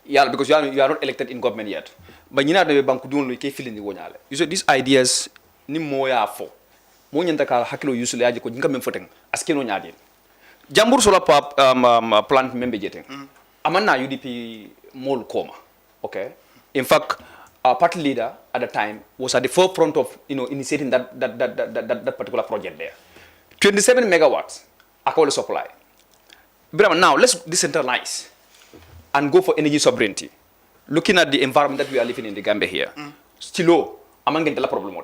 Yeah, because you are not elected in government yet. But you know the bank don't look feeling the one. You say these ideas ni moya fo. Mo nyanta ka hakilo yusule aje ko jinka mem foteng askeno nyaade. Jambur sola plant membe jeteng. Amanna UDP mol koma. Okay. In fact, our party leader at the time was at the forefront of initiating that particular project there. 27 megawatts alcohol supply. But now let's decentralize and go for energy sovereignty. Looking at the environment that we are living in the Gambia here, stilo among the problem.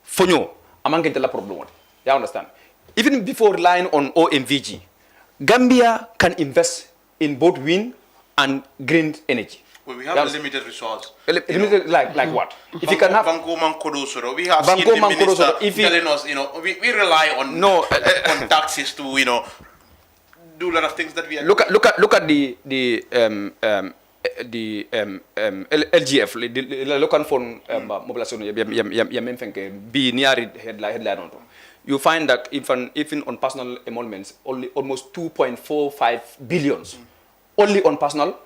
Fonyo among the problem. You understand? Even before relying on OMVG, Gambia can invest in both wind and green energy. Well, we have a limited resource. Limited, like what? If you can have Banco Mankodosoro, we have seen the minister telling us, we rely on on taxes to do a lot of things that we are. Look at the LGF, the local fund mobilization. Be near headline on. You find that even on personal emoluments, only almost 2.45 billions, only on personal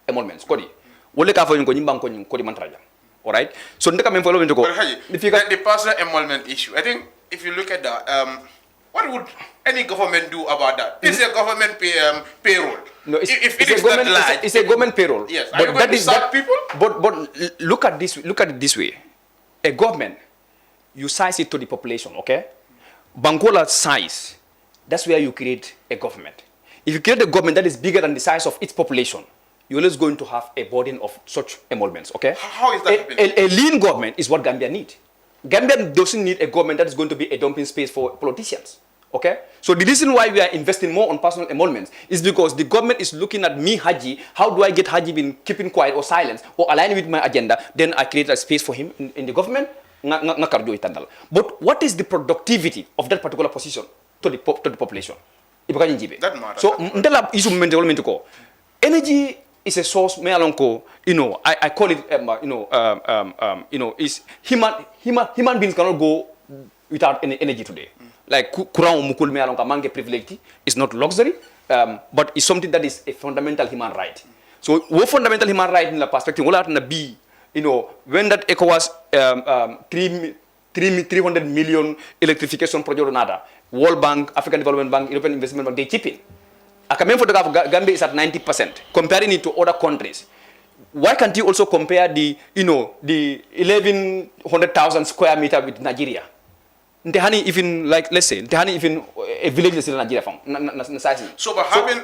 emoluments. Kodi. Wole ka fo ko nyimba ko kodi mantraja. All right. So ndeka men follow into ko. The personal emolument issue. I think if you look at that, what would any government do about that? It's a government payroll. No, if it is that large, it's a government payroll. Yes. Are you going to sack people? But look at this. Look at it this way. A government, you size it to the population. Okay. Bangola size. That's where you create a government. If you create a government that is bigger than the size of its population, you're always going to have a burden of such emoluments, okay? How is that? A lean government is what Gambia needs. Gambia doesn't need a government that is going to be a dumping space for politicians, okay? So the reason why we are investing more on personal emoluments is because the government is looking at me, Haji, how do I get Haji been keeping quiet or silence or aligning with my agenda? Then I create a space for him in the government. But what is the productivity of that particular position to the population? That matters. So, energy is a source me alonko I call it is human beings cannot go without any energy today. Like courant mukul me alonka manque privilege is not luxury, but it's something that is a fundamental human right. So what fundamental human right in the perspective wala na be when that ECOWAS 300 million electrification project nada, World Bank, African Development Bank, European Investment Bank, they chip in. For the Gambia is at 90%, comparing it to other countries. Why can't you also compare the 1100,000 square meter with Nigeria? Ntehani even let's say Ntehani even a village is in Nigeria from So but having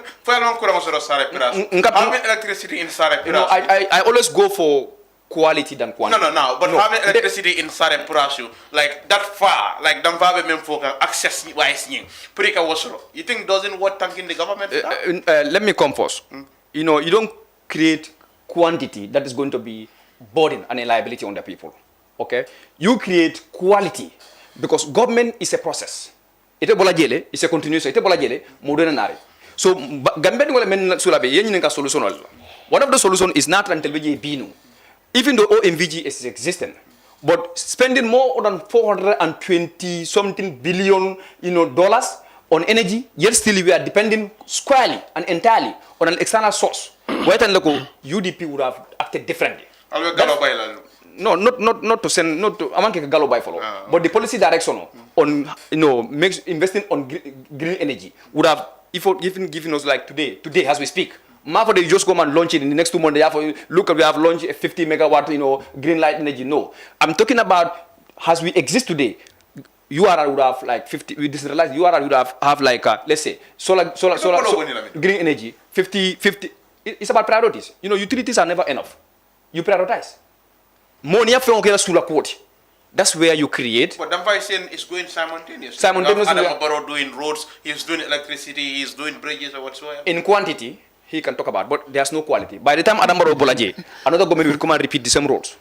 electricity in Sare I always go for quality than quantity. No. But having electricity in Sare Purasu, like that far, like Damvabe Memfoka, access wise, Purika Wasoro, you think doesn't worth thanking the government for that? Let me come first. You don't create quantity that is going to be burden and a liability on the people. Okay? You create quality because government is a process. Ite bola jele, is a continuous. Ite bola jele, modern nari. So Gambia ngole men sulabe yenyi nka solution wala. One of the solution is not until we binu. Even though OMVG is existing, but spending more than 420 something billion, dollars on energy, yet still we are depending squarely and entirely on an external source. Where UDP would have acted differently. No, not to send, not to amanke galo by follow, but the policy direction on investing on green energy would have even given us like today as we speak. Mafo they just come and launch it in the next 2 months. They have we have launched a 50 megawatt green light energy. No, I'm talking about as we exist today. URR would have like 50. We decentralized URR would have like let's say solar green energy 50. It's about priorities. Utilities are never enough. You prioritize. Money from solar quote. That's where you create. But Dampha is saying it's going simultaneously. Simultaneously. Adam Barrow doing roads, he's doing electricity, he's doing bridges or whatsoever. In quantity, he can talk about, but there's no quality. By the time Adam Barrow bolaje, another government will come and repeat the same roads.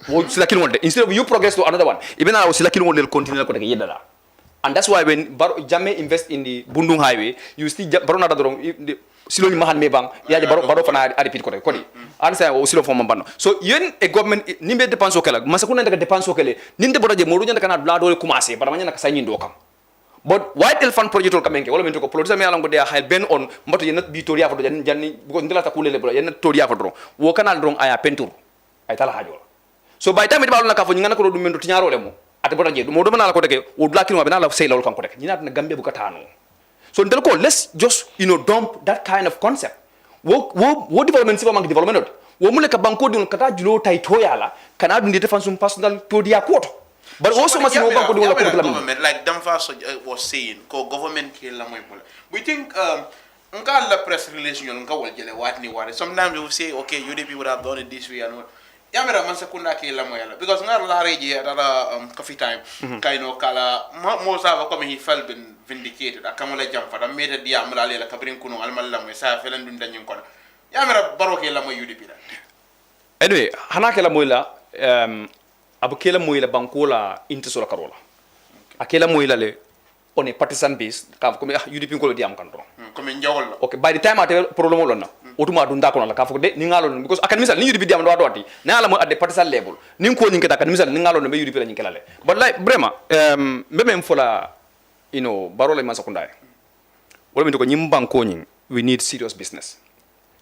Instead of you progress to another one, even I was will continue. And that's why when Jammeh invest in the Bundung Highway, you see Barona Dadrong, Silo Mahan Mebang, Baro Fana, I repeat Kodi. Answer Silo from Mambano. So, yen a government, Nimbe de Pansokela, Masakuna de Pansokele, Ninde Boraje, Morujan can have blood or Kumase, but I'm signing Dokam. But white elephant project will come in, all into Polisa Melango, they have been on what you not be Toria for the Janni, Gondela Kule, and Toria for Dro, Wokanal Drong, I pentur, I tell Hajo. So by the time it's about Nakafuna could do Tinaro, at the Boraje, Modomana Koteke, would like you have sailor Concorec, you're not in the Gambia Bucatano. So let's just dump that kind of concept. What development among development? Womuleka banko di kata julo taitoyala cannot be defense personal to their quote. But also must know banko di government like Dampha was saying, government kill we think la press release sometimes we will say okay UDP would have done it this way and what. Yamera man sekunda ke la moyala because ngar la reji dara coffee time kaino kala mo sa ko he felt been vindicated akamala jam fa da meta diam la lela kabrin kuno almal la moy sa felen dun dañu ko yamera baro ke la moy UDP la anyway hana ke la moy la abu ke la moy la bankola intisola karola akela moy la le on est partisan based ka comme UDP ko diam kan comme njawol okay by the time ate problem lon na otuma dunda ko la ka fo de ni ngalo because akan misal ni UDP diam do wati na ala mo at the partisan level ni ko ni keta kan misal ni ngalo no be UDP la ni kelale but like vraiment même fola barole man sakundai wala mi to ko nyim banko nyi we need serious business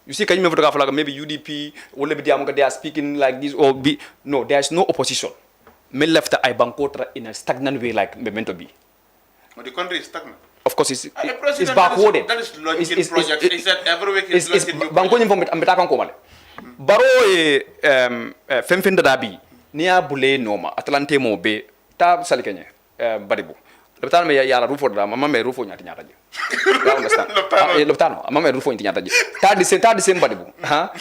you see kan mi foto ka fala maybe UDP wala bi diam they are speaking like this or be no there is no opposition me left I banko in a stagnant way like me meant to be. But the country is stagnant. Of course, it's backwarded. That is launching projects. He said every week is launching new projects. Baro femfenda dabi niya bule noma Atlante mo be ta salikenye baribu. Loptano me yara rufo da mama me rufo nyati nyata je. You understand? Loptano mama me rufo nyati nyata je. Ta di same baribu. Ha?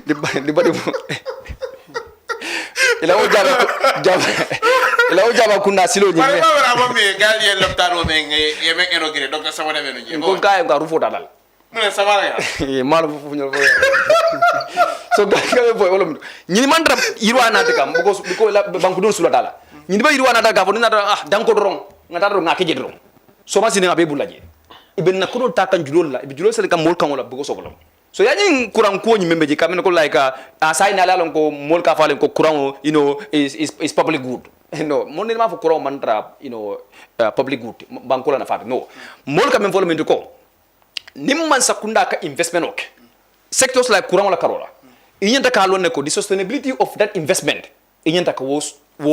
Di baribu. Ila ujaba kuna silo nyime. Mara me gali ya loptano me yeme enogire Dr. Samara me nje. Ko kay nga rufo dalal. Mune Samara ya. Mal fu nyol fo. So ga boy wolum. Nyini mandra yirwana te kam because banku don sula dala. Nyini ba yirwana daga fo nata danko dorong ngata dorong ngake je dorong. So ma sini ngabe bulaje. Iben na ko ta kan julol la ibe julol sele kam mol kan wala because of so yanin kurang ko nyi membe je kam ko like asai na lalon ko mol ka falen ko kurang is public good. No, money ma for kurang mantra public good bankola na fat no mol ka men volmen ko nimman sakunda ka investment ok sectors like kurang wala karola inyanta ka lonne ko the sustainability of that investment inyanta ka wo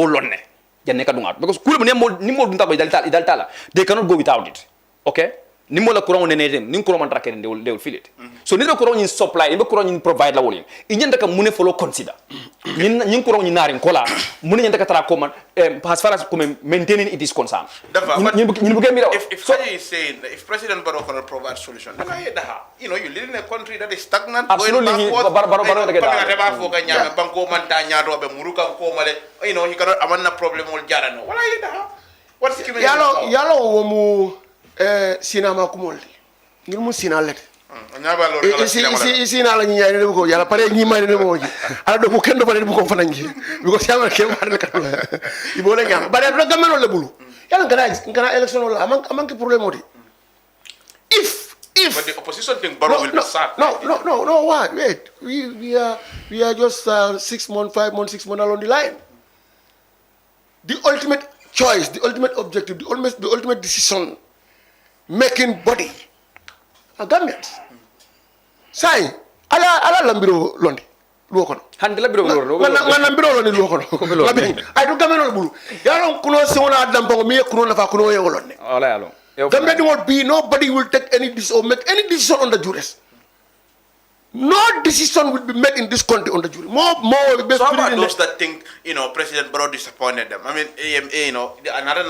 lonne janne ka dunga because kul ni mo dunta ko idal they cannot go without it okay ni mo la courant ne dem ni courant man tracker they will feel it so ni courant ni supply ni courant ni provide la wolin inyanta ka mune follow consider ni courant ni narin kola mune nyanta ka tra ko man as far as maintaining it is concerned ni buge mi if Haji is saying that if President Barrow cannot provide solution you live in a country that is stagnant absolutely Barrow he cannot amanna problem ol jarano wala yeda what's yalo womu sinama kumoldi ngir mu sinalete isi na la nyaa ne ko yalla pare ñi ma ne mo ji ala do ko kendo pare bu ko fanangi because yalla ke ma ne ka ibo le ñam bare do gamelo le bulu yalla ngana election la amanke problème odi if but the opposition think Barrow will be sacked. No, why? Wait. We are just 6 months, 5 months, 6 months along the line. The ultimate choice, the ultimate objective, the ultimate decision making body are Gambians. Say, ala lambiro londi. Luokono. Handela biro ngoro. Lambiro londi luokono. Labing. I do Gambian bulu. Yaron kuno se wona dampango mi kuno na fa kuno ye wolonne. Ala alo. Gambia will be, nobody will take any decision or make any decision on the juries. No decision will be made in this country on the jury. More. So how about those that think, President Barrow disappointed them? I mean, another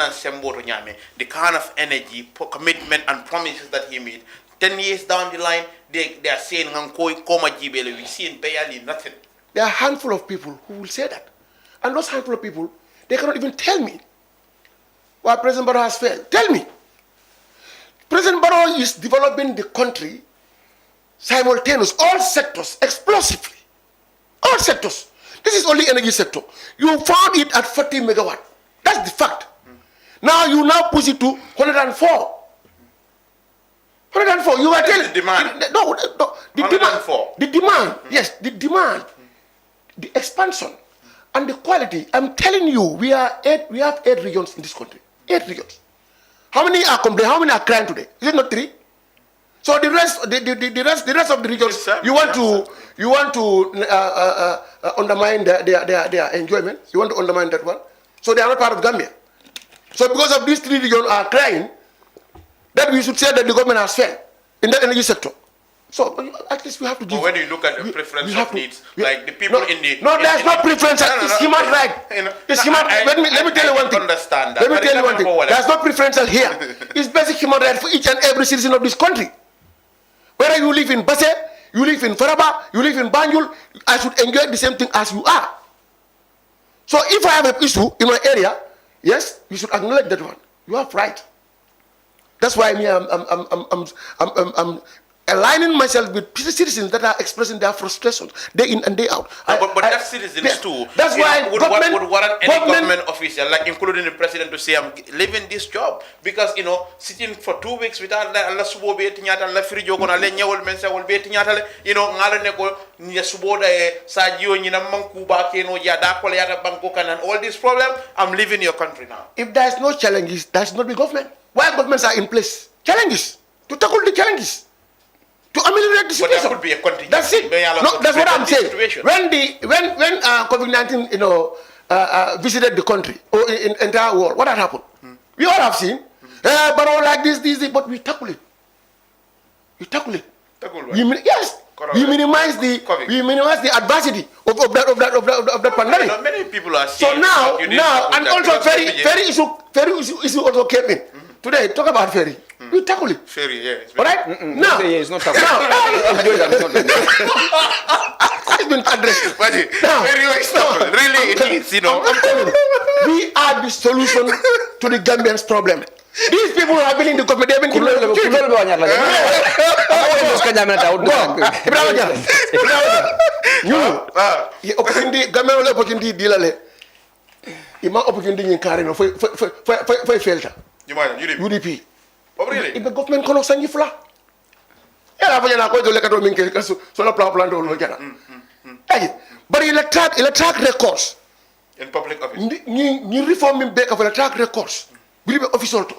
the kind of energy, commitment, and promises that he made. 10 years down the line, they are saying, we see in barely nothing. There are a handful of people who will say that. And those handful of people, they cannot even tell me why President Barrow has failed. Tell me. President Barrow is developing the country simultaneous, all sectors, explosively. All sectors. This is only energy sector. You found it at 40 megawatt. That's the fact. Now you push it to 104. 104. You are telling the demand. No. The 104. The demand. Yes, the demand. The expansion and the quality. I'm telling you, we have 8 regions in this country. 8 regions. How many are complaining? How many are crying today? Is it not 3? So the rest of the regions, you want to undermine their enjoyment. You want to undermine that one. So they are not part of Gambia. So because of these 3 regions are crying, that we should say that the government has failed in that energy sector. So at least we have to give. But when you look at the preference of needs, like the people in the... No, there's no preference. It's human right. It's human. Let me tell you one thing. Understand that. Let me tell you one thing. There's no preference here. It's basic human right for each and every citizen of this country. Whether you live in Basse, you live in Faraba, you live in Banjul, I should enjoy the same thing as you are. So if I have an issue in my area, yes, you should acknowledge that one. You have right. That's why I'm aligning myself with citizens that are expressing their frustrations day in and day out. But that citizens too. That's why would warrant any government official, like including the president, to say, I'm leaving this job. Because, sitting for 2 weeks without la subo be tinyata la frijo gona le nyawol mensa wol be tinyata le, ngala ne ko nya subo da sa jio nyina mankuba keno ya da ko ya banko kan, and all this problem, I'm leaving your country now. If there is no challenges, there is not the government. Why governments are in place? Challenges. To tackle the challenges. To ameliorate the situation. But that could be a contingency. That's it. No, that's what I'm saying. When COVID-19, visited the country or in entire world, what had happened? We all have seen. But all like this, but we tackle it. We tackle it. Yes. We minimize the adversity of that pandemic. Many people are saying. So now, and also ferry issue also came in. Today, talk about ferry. We tackle it. Ferry, yeah. All right? Now. It's not tackle. It's been addressed. Now. Really, it is, I'm telling you, we are the solution to the Gambians' problem. These people who have been in the government, they've been opportunity dealer. Ima opportunity in Karino for filter. UDP. Oh, really? If the government cannot send you flat. Yeah, I'm going to look at me. So no plan to but il track records in public office. Ni reforming back of the track records. Believe official to.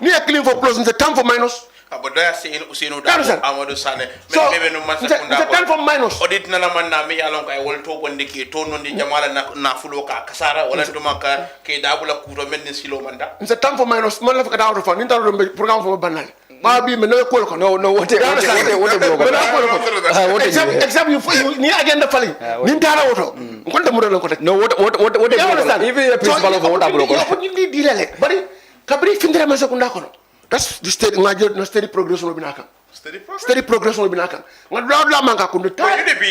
Ni a clean for plus in the time for minus. But they are saying Usino that Amadou Sane. Maybe no man the time for minus. Audit Nanaman Nami along I will talk when the Keton on the Jamala Nafuloka Kasara or Antumaka K Dabula Kuro Mendis Silomanda. It's a time for minus money for out of an interim program for banal. Maybe no call. No, what except you near again the falling. Nintara auto. No, what even a principle of water broken. But Kabri Findra Masakundakono. That's the steady progression will be nakan. Steady progression will be nakan. But UDP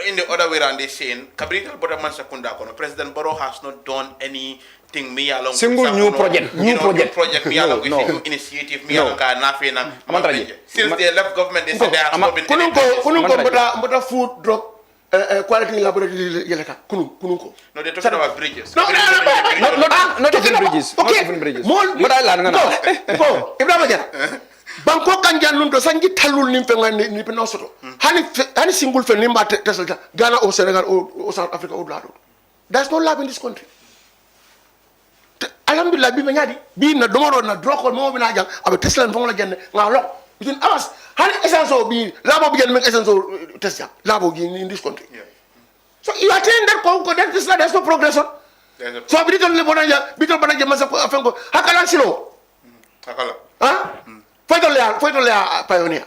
in the other way around, they saying Kabri Botaman Sakunda, President Barrow has not done anything thing me along single new project me along with new initiative me along ka na fe na since they left government they said they have not been kununko mbata food drug quality laboratory yeleka kununko no they talking about bridges not even bridges but I learn ko Ibrahima Jara banko kanjan nundo sangi talul nimpe ngani ni pe nosoto hani single fe nimba tesalta Ghana or Senegal or South Africa or Blado. There's no lab in this country. Alhamdulillah bi nyadi bi na domoro na droko mo bi na jang abe teslan fon la genn ngalo within hours hani essence bi labo bi genn make essence test jam labo gi in this country. So you attend that ko that is there's no progression. So bi ton le bonanja bi ton bonanja masa ko afenko hakala silo Foito le pioneer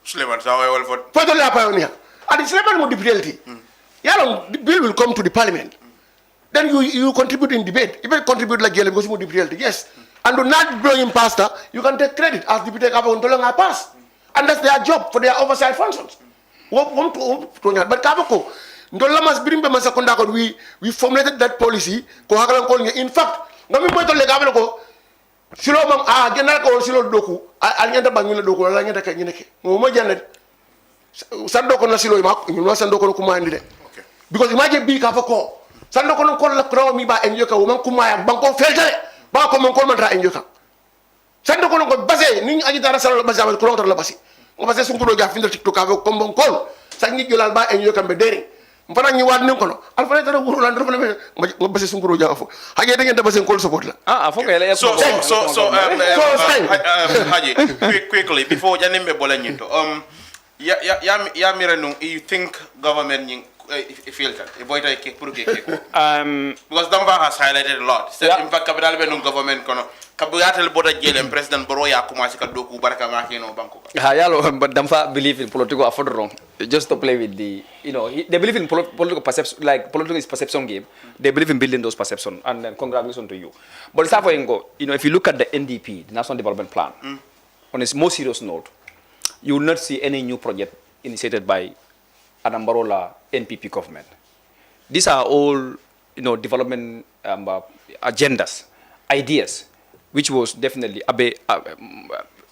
Suleiman Sawa wal for Foito le pioneer and Suleiman mo deputy the bill will come to the parliament. Then you contribute in debate. If you contribute like Yellow because you deputy, yes. And do not blow him pastor, you can take credit as deputy governor pass. And that's their job for their oversight functions. But Kabako, Ndolamas Birimba Masakunda, we formulated that policy. In fact, no me point le governor Silo general ko silo doku alnyanta bangina doku alnyanta kanyineke mo janet sando ko na silo mak ñu no sando ko kuma andi de because imagine bi ka fa ko sando ko ko la kraw mi ba enjo ka man kuma ya banko feltale ba ko man ko man ra enjo ka sando ko ko basé ni aji dara salo basé ko la basi ko basé sun ko do ja findal tiktok ka ko bon ko sa ngi jolal ba enjo ka be deri mfana ñi waat ni ko no alfa tara wuro la do ma basé sun ko do ja fo haje da ngeen da basé ko support la fo ko ele so Haji quickly before janembe bola nyinto ya miranu you think government ñi filter e boyta ke pour ke because Dampha has highlighted a lot said in fact capital be no government kono kabuyatel boda jelen president boro ya commencé ka doku baraka ma kino banko yalo but Dampha believe in political afford wrong just to play with the they believe in political perception, like political is perception game. They believe in building those perception, and then congratulations to you. But it's if you look at the NDP, the National Development Plan, on a more serious note, you will not see any new project initiated by Anambarola NPP government. These are all development agendas, ideas, which was definitely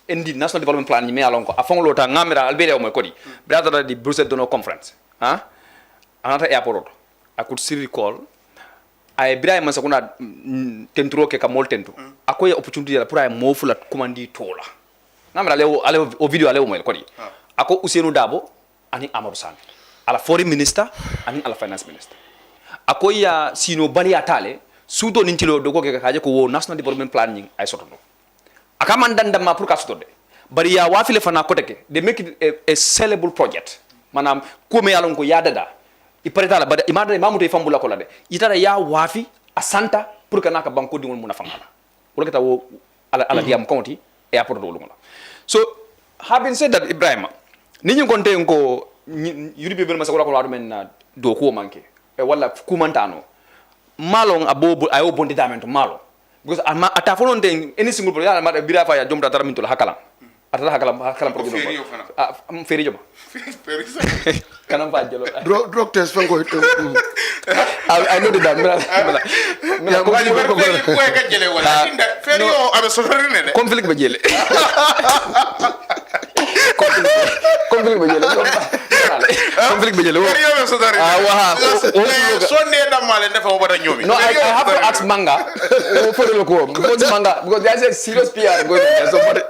in the National Development Plan, you may along afong lota ngamira albere o mekodi. Brother the Brussels Donor Conference, another airport. I could still recall. I bira masakuna tentro ke kamol tento. Akoye opportunity la pura mo fula kumandi tola. Ngamira ale o video ale o mekodi. Ako Usenu Dabo ani Amadou Sane. Ala foreign minister ani ala finance minister. Akoya sino bali atale sudo nintilo dogo ke kaje ko National Development Plan ay sotono. Akamandan dama pour kasutode bari ya wafile fana koteke they make it a sellable project manam kome yalon ko yadada ipareta la bada imada imamu te fambula ko lade itara ya wafi asanta pour que naka banko dingol muna fangala wala kata wo ala diam county e aporto do lumala so having said that Ibrahima ninyi konte ko UDP ben masakula ko ladu men do ko manke e wala kumantano malong abobo ayo bonde damento malo because ata fonon de any single project ma bira fa ya jom tara mintul hakalam atara hakalam program feri joma kanam fa jelo drug test fango I know that ya ko ka jele wala inda feri yo abe so rene de conflict ba jele conflict ba jele conflict ba jele feri yo so dari so ne da male defa mo bada nyomi no I have to ask manga for the loco because there's a serious PR going on so but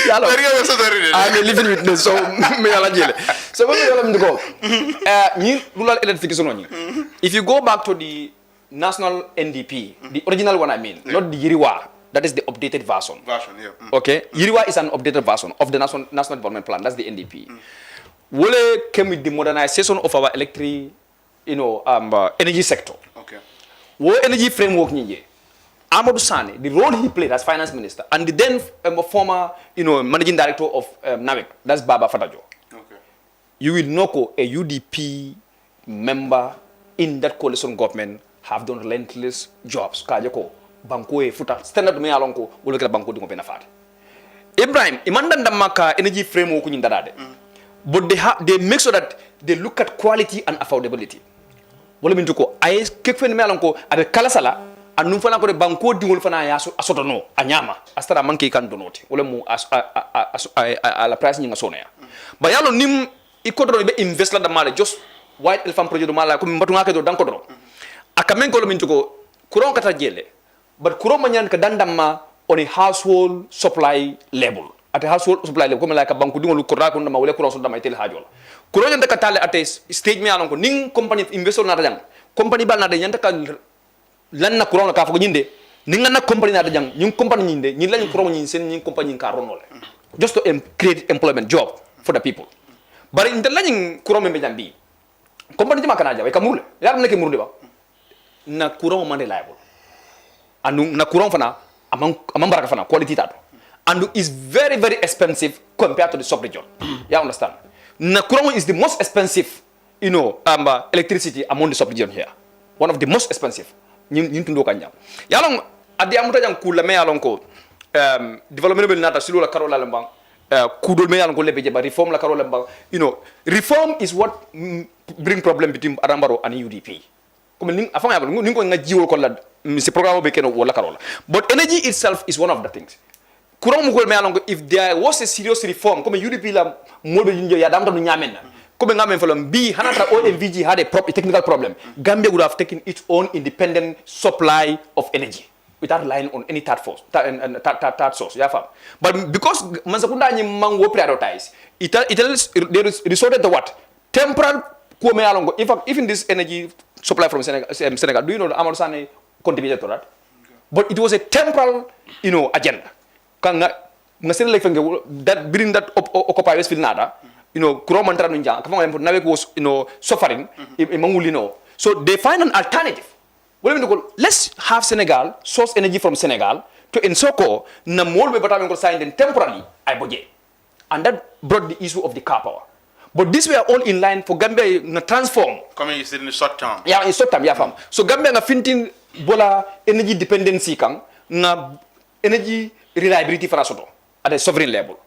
yalo feri yo so dari I'm a living witness so me ala jele so when you let me go ni rural electrification on if you go back to the national NDP the original one I mean not the Yiriwa that is the updated version okay Yiriwa is an updated version of the national development plan that's the NDP Wole came with the modernization of our electric energy sector okay wo energy framework ni Amadou Sane the role he played as finance minister and the then former managing director of NAWEC that's Baba Fatajo okay you will know a UDP member in that coalition government have done relentless jobs kaje ko banko e futa standard me alonko wolo kala banko dingo benafat Ibrahim imanda ndamaka energy framework ni ndadade but they make sure that they look at quality and affordability wala min ko ay kek fen me alonko abe kala sala anum fana ko de banko dingol fana ya asoto no anyama astara manke kan donoti wala mu a la price ni ngasona ya ba yalo nim ikodro be invest la damale just white elephant project mala ko mbatu ngake do danko do akamen ko lo min to kuron kata jele but kuron manyan ka dandamma on a household supply level at a household supply level ko like banku dingol ko ra ko ndama wala kuron so dama tel hajol kuron nyanda ka tale at stage mi alon ko ning company investor na jang company bal na de nyanda ka lan na kuron ka fa ko nyinde ninga na company na jang nyung company nyinde nyi lañ kuron nyi sen nyi company ka ronole just to create employment job for the people bari intel lañ kuron me jambi company jama kana jawe kamule yar nek murde ba na kuron man reliable anu na kuron fana amang baraka fana quality tato and is very very expensive compared to the sub region you understand na kuron is the most expensive electricity among the sub region here one of the most expensive ñin tundo kanja yalon adi amuta jang kula me yalon ko development bel nata silo la karola lambang kudol me yalon ko lebe ba reform la karola lambang reform is what bring problem between Adambaro and UDP comme ning afan yabal ning ko nga jiwol ko la ci programme be keno wala karola but energy itself is one of the things courant mo ko me yalon ko if there was a serious reform comme UDP la molbe yinjo ya damta no nyamen comme ngamen falom bi hanata OMVG had a technical problem Gambia would have taken its own independent supply of energy without relying on any third source yeah fam but because mansakunda ni mango prioritize they resorted to what temporal ko me yalon ko if in this energy supply from Senegal do you know Amadou Sané contributed to that but it was a temporal agenda kan nga Senegal fenge that bring that occupy Westfield nada Kuromantara Nunja, Navek was suffering, so they find an alternative. Let's have Senegal source energy from Senegal to Ensoko, Namol Betamin signed in temporarily, and that brought the issue of the car power. But these were all in line for Gambia to transform. Coming in the short term. Yeah, in short term, yeah, fam. So Gambia na finting bola energy dependency kang na energy reliability for asoto at a sovereign level.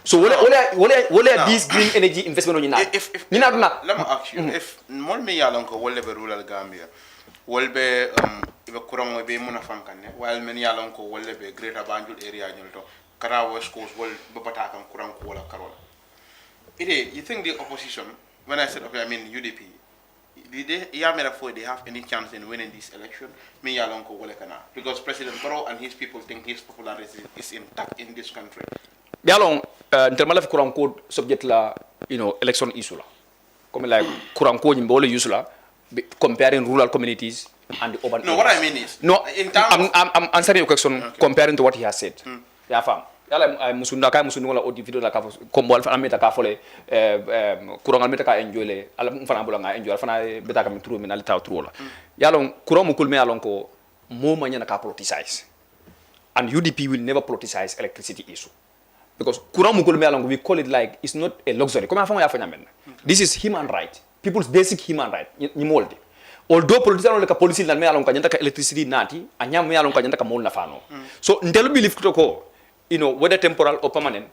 So what are these green energy investment on let me ask you if more me yalon ko wolle be rural Gambia wolbe ibe kurang be muna fankane while men yalon ko wolle be greater Banjul area nyolto kara west coast wol be pata kan kurang ko wala karola you think the opposition when I said okay I mean UDP they have any chance in winning this election me yalon ko wole kana because President Barrow and his people think his popularity is intact in this country yalong intermal of kurang code subject la election issue la comme like kurang code mbole use la comparing rural communities and the urban what I mean is in terms I'm answering your question comparing to what he has said ya fam yala musunda wala audio video la ka combo alfa ameta ka fole kurang ameta ka enjoy le ala fana bula nga enjoy fana beta ka mitru min alta tru la yalong kurang mu kulme yalong ko mo manya ka politicize and UDP will never politicize electricity issue because kurang mukul me along we call it like it's not a luxury. This is human right, people's basic human right. Although politicians like policy na me along kanyanta ka electricity nati, anya me along kanyanta ka mol na fano. So ndelo believe ko whether temporal or permanent,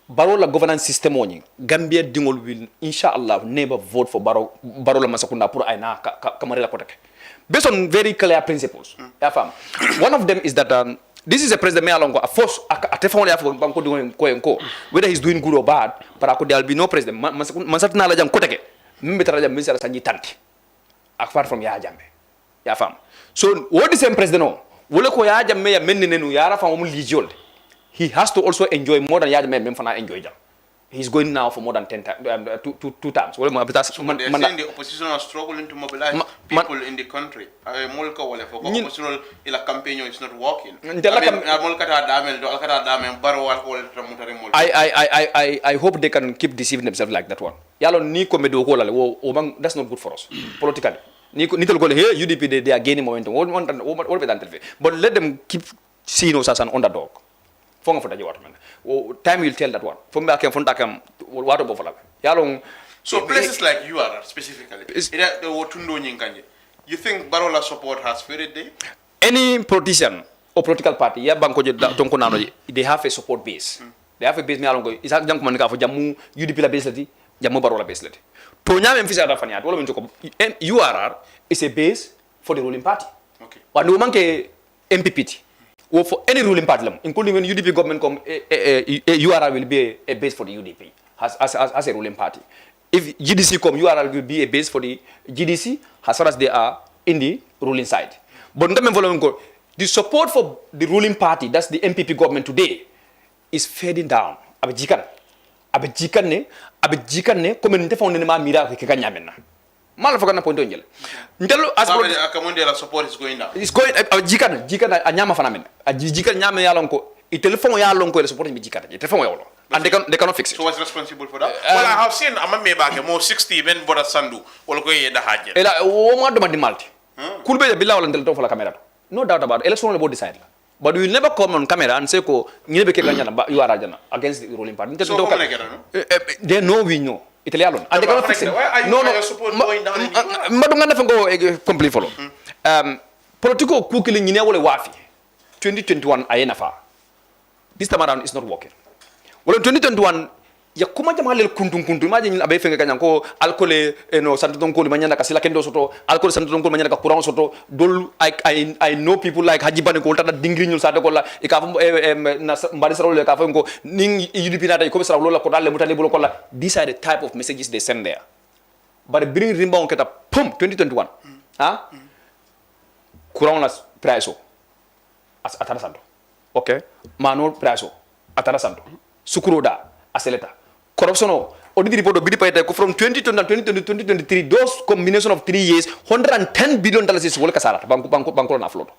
baro la governance system oni Gambia dingol will inshallah never vote for baro la masakunda pour aina kamarela kotake. Based on very clear principles. One of them is that this is a president me along a force whether he's doing good or bad but there'll be no president masatna la jam koteke mbetara jam minister sanji tanti apart from ya jambe ya fam so what is the president no wole ko ya jamme ya menni nenu ya rafa mo lijiol he has to also enjoy more than ya jamme mem fana enjoy jam he's going now for more than 10 times two times so the opposition are struggling to mobilize people in the country molka wala for opposition ila campaign is not working molka ta damel do alkata damel baro wal ko mutare mol I hope they can keep deceiving themselves like that one yalo ni ko medo ko lale o bang that's not good for us politically ni tol ko here UDP they are gaining momentum all be dan but let them keep seeing us as an underdog fonga fota jawat man time will tell that one from back and fonta kam wato bo fala yalong so places like you are specifically the wotundo nyinkanje you think Barola support has faded there any politician or political party ya banko je tonko nano they have a support base they have a base me alongo isa janko man ka fo jamu UDP la base lati jamu Barola base lati to nyame mfisa da faniat wala min ko URR is a base for the ruling party okay wanu manke MPP or for any ruling party, including when UDP government come, URR will be a base for the UDP as a ruling party. If GDC come, URR will be a base for the GDC as far as they are in the ruling side. But the support for the ruling party, that's the MPP government today, is fading down. Abejikan ne comme nte fondé ma mira ke kanyamena mal fa kana ponto ngel ndelo as la support is going down. It's going jikan anyama fana men jikan nyame yalon ko I telephone yalon ko le support mi jikata telephone yolo and they cannot fix it. So what's responsible for that? Well, I have seen amame baake mo 60 men boda sandu wala ko yeda hajje ela o mo do malti kulbe billahi wala ndel to fa la camera no doubt about it. Election will decide. But we will never come on camera and say, you are against the ruling party. So they know we know. Italian. And they cannot fix it. No. Complete follow. Political cooking in Wafi. 2021 Ayenafa. This time around is not working. Well, in 2021, ya kuma jamale kuntum imagine abe fenga kanyanko alcool no santo donko manyana kasila kendo soto alcool santo donko manyana ka courant soto dol I know people like Haji Bane ko tata dingri nyul sata ko la e ka na mbari sarole ka fengo ning UDP na ko sara lola ko dalle mutale bolo ko la. These are the type of messages they send there, but bring rimba on keta pum 2021 courant la price as atara santo okay mano price atara santo sukuroda aseleta corruption audit report of BDP from 2020 to 2023 those combination of 3 years $110 billion is wala kasara banko na float.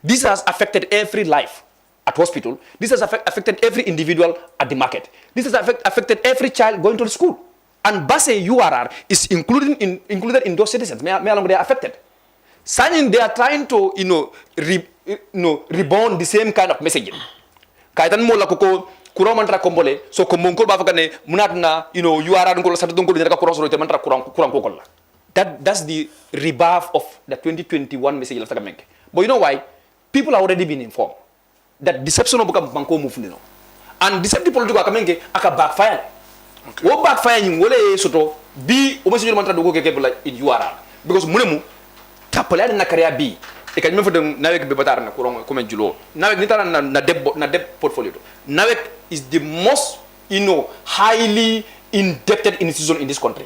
This has affected every life at hospital. This has affected every individual at the market. This has affected every child going to the school. And Base URR is included in those citizens. They are affected. Signing, they are trying to rebound the same kind of messaging. Kaitan mo la koko kurang mantra kombole so kombongkol ba fakane munatna URR ngol satu tungkol dina ka kurang soro te mantra kurang kokol la. That's the rebuff of the 2021 message la taka menke. But you know why? People are already been informed that deception of banko move no. And deceptive political akamenge aka backfire. Okay. Wo backfire nyi wole soto bi o message mantra dogo keke bla in URR because munemu tapale na career bi e ka nyame fodem nawek be batar na kurang ko men julo nawek ni tan na deb portfolio nawek is the most highly indebted institution in this country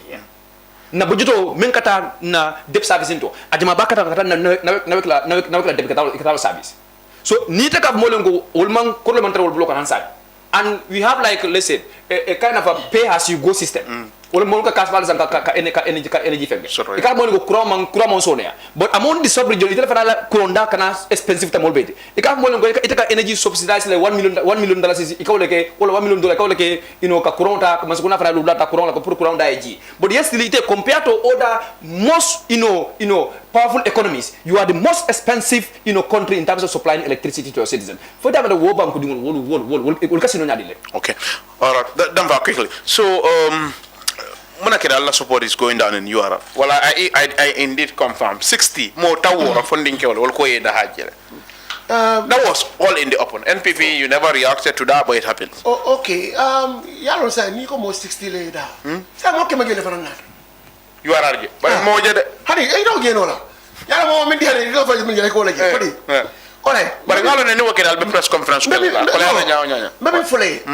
na budgeto men kata na debt service into ajama bakata kata nawek la debt kata service so ni ta ka molengo olman parliamentary wol block an side and we have like let's say a kind of a pay as you go system wala mo ka kasfal san ka energy fenge e ka mo ko kuram sonia but among the sub region ita fana kuronda kana expensive tamol beti e ka mo ko ita ka energy subsidize like $1 million dollars e ka wala ke wala $1 million ka wala ke ka kuronta ka masukuna fana lula ta kuronta ko pour kuronda eji but yes ite compared to other most powerful economies you are the most expensive country in terms of supplying electricity to your citizens for that the world bank could wol kasino nyadile. Okay, all right, Dampha quickly so Allah support is going down in URR. Well, I indeed confirm 60 more tower funding that was all in the open. NPP, you never reacted to that, but it happened. Oh, okay. Yaro say ni ko mo 60 later. Sa mo ke magele fana na. URR. But mo jede. Hani ay do geno la. Yaro mo min diare do fa min jere ko la je. Kodi. Kole. But ngalo ne wo ke dal be press conference ko la. Kole na nyanya. Mebe fule.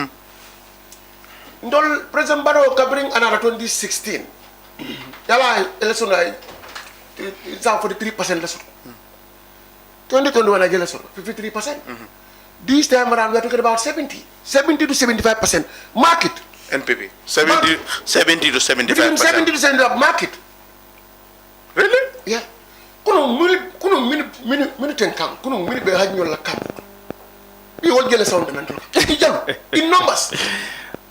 Ndol President Barrow kabring another 2016 yala election ay it's for the 3% lesson 2021 I election 53%. This time around we are talking about 70 to 75% market. NPP 70 to 75%. Between 70 to 75% market. Really? Yeah. Kuno mini tenkang kuno mini be hajnyo la kam. We all get a sound in numbers.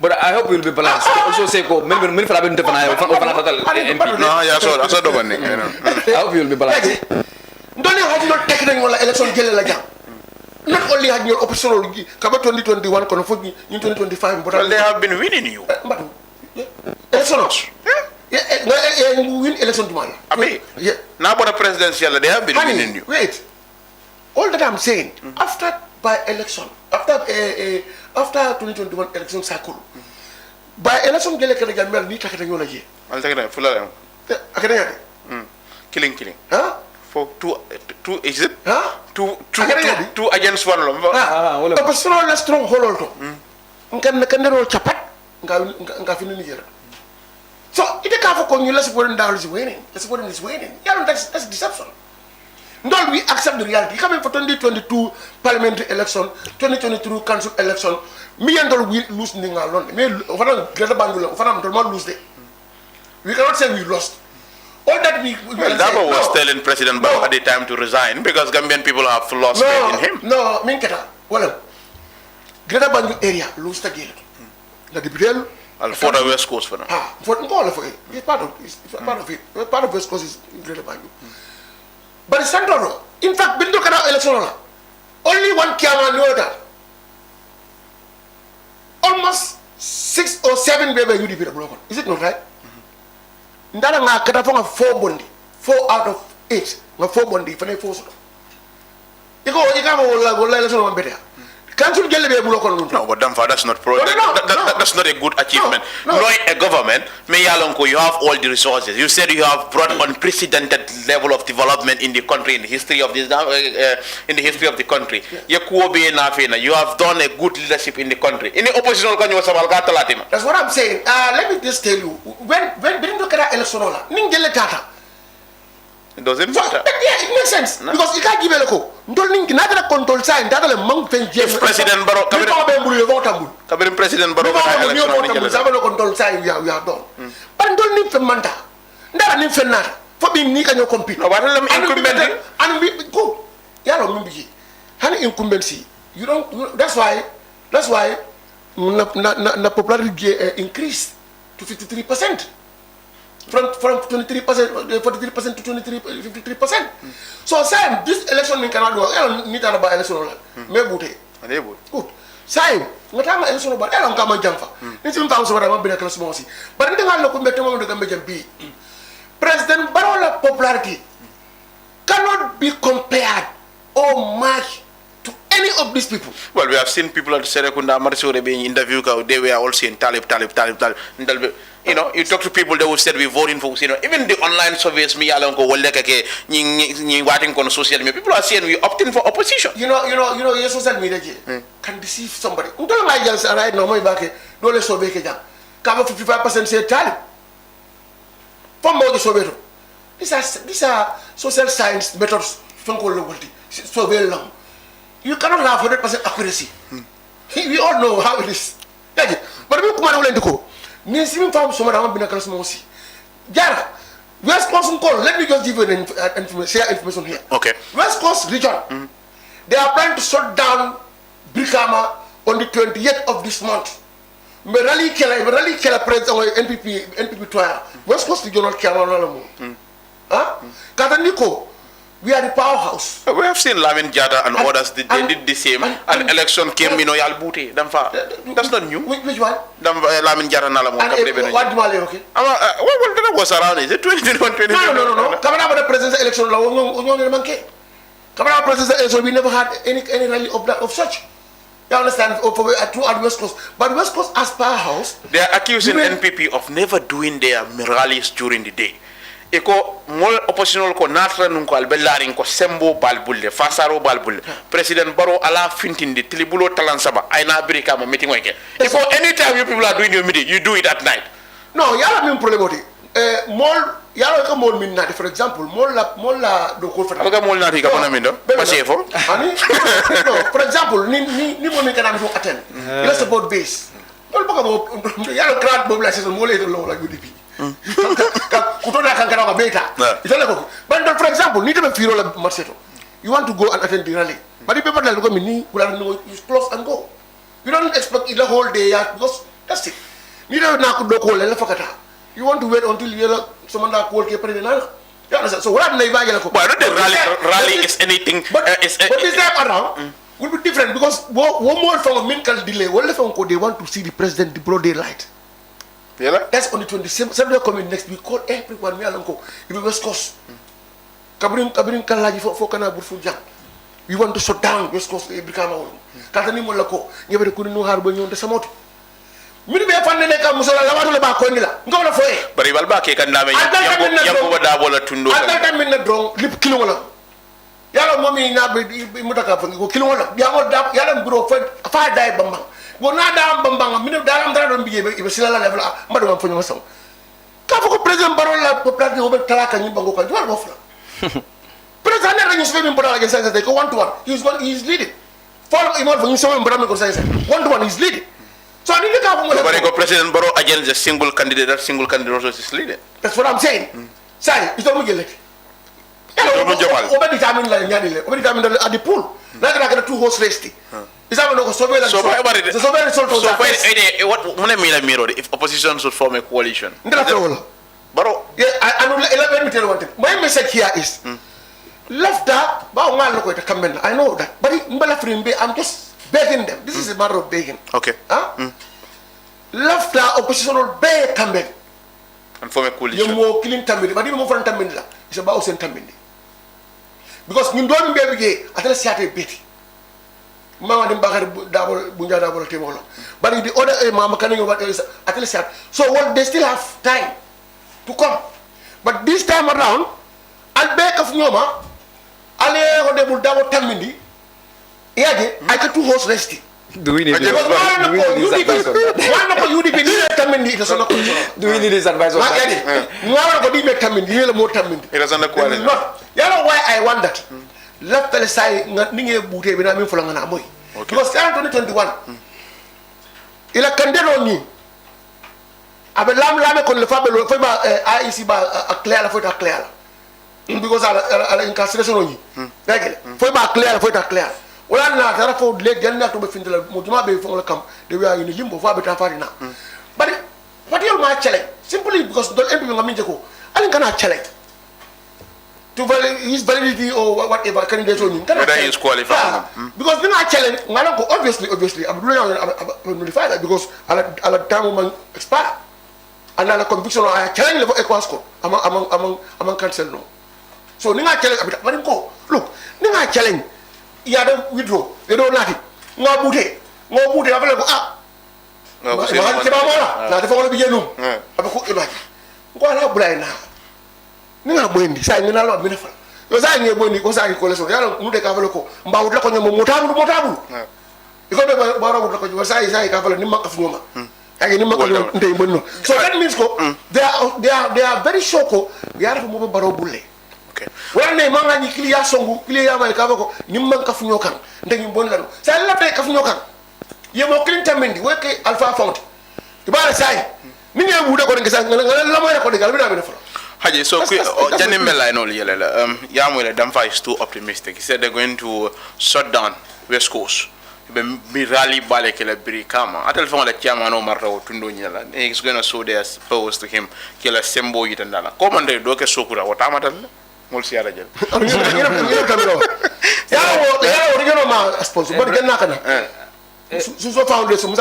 But I hope we'll be balanced. Also say ko many for having different no yeah so do one I hope you'll be balanced. Don't you have not taken wala election gele la jam. Not only had your oppositional kaba 2021 kono fo in 2025 but they have been winning you. But election yeah win election tomorrow. Abi yeah now but the presidential they have been winning you. Wait. All that I'm saying after by election after 2021 election cycle by election gele kala jamel ni takata ñola je al takata fulala akada killing huh For two is it? Huh? Two against one. But strong stronghold. Can roll chapat? Nga fini Nigeria. So it can't for you. Let's put him down is winning. Let's put him is winning. Yeah, that's deception. Don't we accept the reality? Coming for 2022 parliamentary election, 2022 council election, me and all we lose nothing alone. Me, Greater Bangalore, lose it. We cannot say we lost. All that we Dampha was telling President Barrow at the time to resign because Gambian people have lost faith in him. No, Minketa. Well, Greater Bangalore area lose the game. The Bibrel. I'll for the West Coast for now. For it. It's part of it. Part of West Coast is Greater Bangalore. But it's Central. In fact, Bindu Kana election, only one Kiama knew that. Almost 6 or 7 baby UDP broken. Is it not right? Ndara nga kata fonga 4 bondi 4 out of 8 nga 4 bondi fane 4 soto iko wala election man better council gelle be bulo kono no but Dampha, that's not that's not a good achievement. Knowing a government me yalonko you have all the resources, you said you have brought unprecedented level of development in the country, in the history of this in the history of the country. You have done a good leadership in the country. In the opposition that's what I'm saying. Let me just tell you, when we look at election it doesn't matter. Yeah, it makes sense. Because you can't give a look. Not control sign. That's a monk. If President Barrow, President Barrow, control sign we are done. But don't need for Manta. That need for nada. For being Nick and your compete. And we go. Yellow Mumbi. Honey incumbency. You don't. That's why the popularity increased to 53%. From 23%, 43% to 53%. So, Sam, this election in Canada, I don't need to buy election. Maybe good. Sam, what I'm election about, I don't come and jump. It's in terms of what I'm being a class mossy. But I think I'll look at the Gambian B. President Barrow's popularity cannot be compared or matched to any of these people. Well, we have seen people at Serekunda Marisore being interviewed, they were all saying Talib. You know, you talk to people that will say we voting for, you know, even the online surveys, me along go waiting on social media. People are saying we opting for opposition. You know, your social media can deceive somebody. Don't like just right now, my back, don't let survey jam. Cover 55% say Talib. For more the survey. These are social science methods from quality. So very long. You cannot have 100% accuracy. We all know how it is. But we come on to go. Ninsim found someone I want to be a class. Jara, West Coast call. Let me just give you share information here. Okay. West Coast region. They are planning to shut down Brikama on the 28th of this month. Merali Kela President NPP West Coast regional Kela. Kataniko. We are the powerhouse. We have seen Lamin Jada and others, they did the same. An election came in Yalbuti. That's not new. Which one? Lamin Jada and Alamu. What do you okay? Well, that was around, is it 2021, 2022? No. Come on, the presidential election, come on, presidential election, we never had any rally of such. You understand? At West Coast. But West Coast as powerhouse. They are accusing NPP of never doing their rallies during the day. Eko mol oppositional ko natra nun ko albelarin ko sembo balbulle fasaro balbulle President Barrow ala fintindi tilibulo talansaba ayna America ma meeting wake eko anytime you people are doing your meeting you do it at night. No, yala min problème oti mol yala ko mol min nati for example mol la do ko fata ko mol nati ka bana min do pasefo ani no for example ni mo min kana ko attend ila support base mol baka mo yala grad mobilisation mol e do la UDP kutoda kankara ka beta itale ko but for example ni tebe firo la marseto you want to go and attend the rally but the people like me ni kula no you close and go you don't expect the whole day because that's it ni do na ko do ko la fakata you want to wait until you someone that call ke president na so what am na ibaje ko but the rally is anything but this time around will be different because one more from a mental delay they want to see the president the broad daylight. That's on the 27th. Saturday coming next week. Call everyone. Me alonko. It will West Coast. Kabrin kalaji for kana burfu jam. We want to shut down West Coast. Brikama wolo. Katani mo lako. Nyebere kuni no harbo nyonde samoto. min be fanne ne kam musola la watu le ba ko ni la ngawla foye bari bal ba ke kan dame yambo wada bola tundo ata tan min na dron lip kilo wala yalla momi na be mutaka fa ko kilo wala yamo da yalla bro fa dai bambang go na da bambang min da lam dara don biye be sila la level mbado ma fonyo saw ka fa ko president barol la population o be talaka ni bango kan wala bofla president na ñu sebe min bola la sense ko 1 to 1 he is leading follow imol fa ñu sebe min bola ko sense 1 to 1 is leading so ni ka ko mo bari ko president baro against a single candidate also is leading. That's what I'm saying. Say ito mo gelek obe determine la nyadi le obe determine at the pool like na 2 horse race isa mo ko sobe la so sobe result what mune mi la miro if opposition should form a coalition ndela tawala baro I know let me tell you one thing my message here is left that ba ngal ko ta kamben I know that but mbala frimbe I'm just begging them. This is a matter of begging. Okay. Huh? Left the oppositional beg Tambin. And form a coalition. You more killing Tambin, but even more from Tambin. It's about Saint Tambin. Because you don't be able to get a bit. Mama didn't back double Bunja double table. But in the other Mama can you what is at least so what they still have time to come. But this time around, I'll beg of Nyoma, I'll double Tambindi. Yeah, I got 2 horse resting. Do we need this advice on that? UDP Do we need this advice on that? It is under quality. You know why I want that? Left the side, ninge bute bina mi fulanga na moy. Because in 2021, ila kandelo ni. Abe lam kon le fabelo fa ba IEC ba clear la foi ta clear. Because ala incarceration ni. Regel. Foi ba clear foi ta clear. Wala na tara fo le ganna to be findela mo juma be fo la kam de we are in limbo fo be ta farina. But what you ma challenge simply because don't MP ngaminje ko alin kana challenge to his validity or whatever candidate on whether he is qualified. Because when I challenge ngana ko obviously I'm notify that because ala time man expire and ala conviction I challenge level equasco among cancel no. So ninga challenge abita mari ko look ninga challenge ya da withdraw they don't like it ngabute abale ko ma ke ba mola na defo ko bi jenum abako ibaji ko ala bulay na ni nga bondi sa ni na lo bi na fa yo sa ngi bondi ko sa ngi ko leso yalla mu de ka fa ko mbawut la ko ñom motabu iko be ba rawu la ko sa ka fa ni makka fu ñoma agi ni makka ndey bonno so that means ko they are very sure ko ya rafu mo baro bulle okay wala ne manga ni kliya songu kliya may ka fa ko ni makka fu ñokan ndey bon la sa la te ka fu ñokan ye mo clinton mendi weke alpha font ibara sai ni ngi mu de ko ngisa la moy ko de gal bi na be fa Haji, so Janim Bella and all Yamuel Dampha is too optimistic. He said they're going to shut down West Coast. Be rally Balekele Brikama. I tell him that Yamano Marro Tundunyala. He's going to show their pose to him. Kill a Sembo Yitandala. Come on, they do a Sokura. What am I telling you? Mulsi Arajan. Yeah, sponsor, but again, not. So foundation,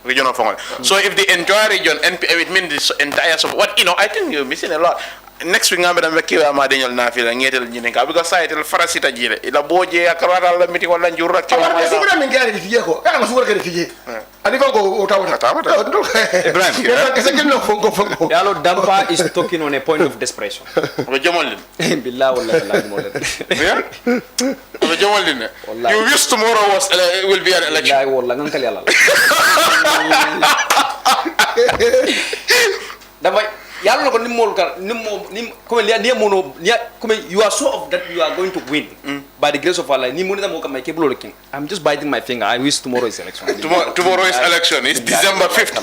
regional fund. So if the entire region, it means this entire, what I think you're missing a lot. Next week, I'm going to kill my Daniel Nafi and get it because I tell Farasita Gile. In a boje, a Karada meeting on Jura. I'm getting it. I'm going to get it. I never go Yalo Dampha is talking on a point of desperation. You wish tomorrow will be an election. You are sure of that you are going to win by the grace of Allah. I'm just biting my finger. I wish tomorrow is election. Tomorrow is election. It's December 5th.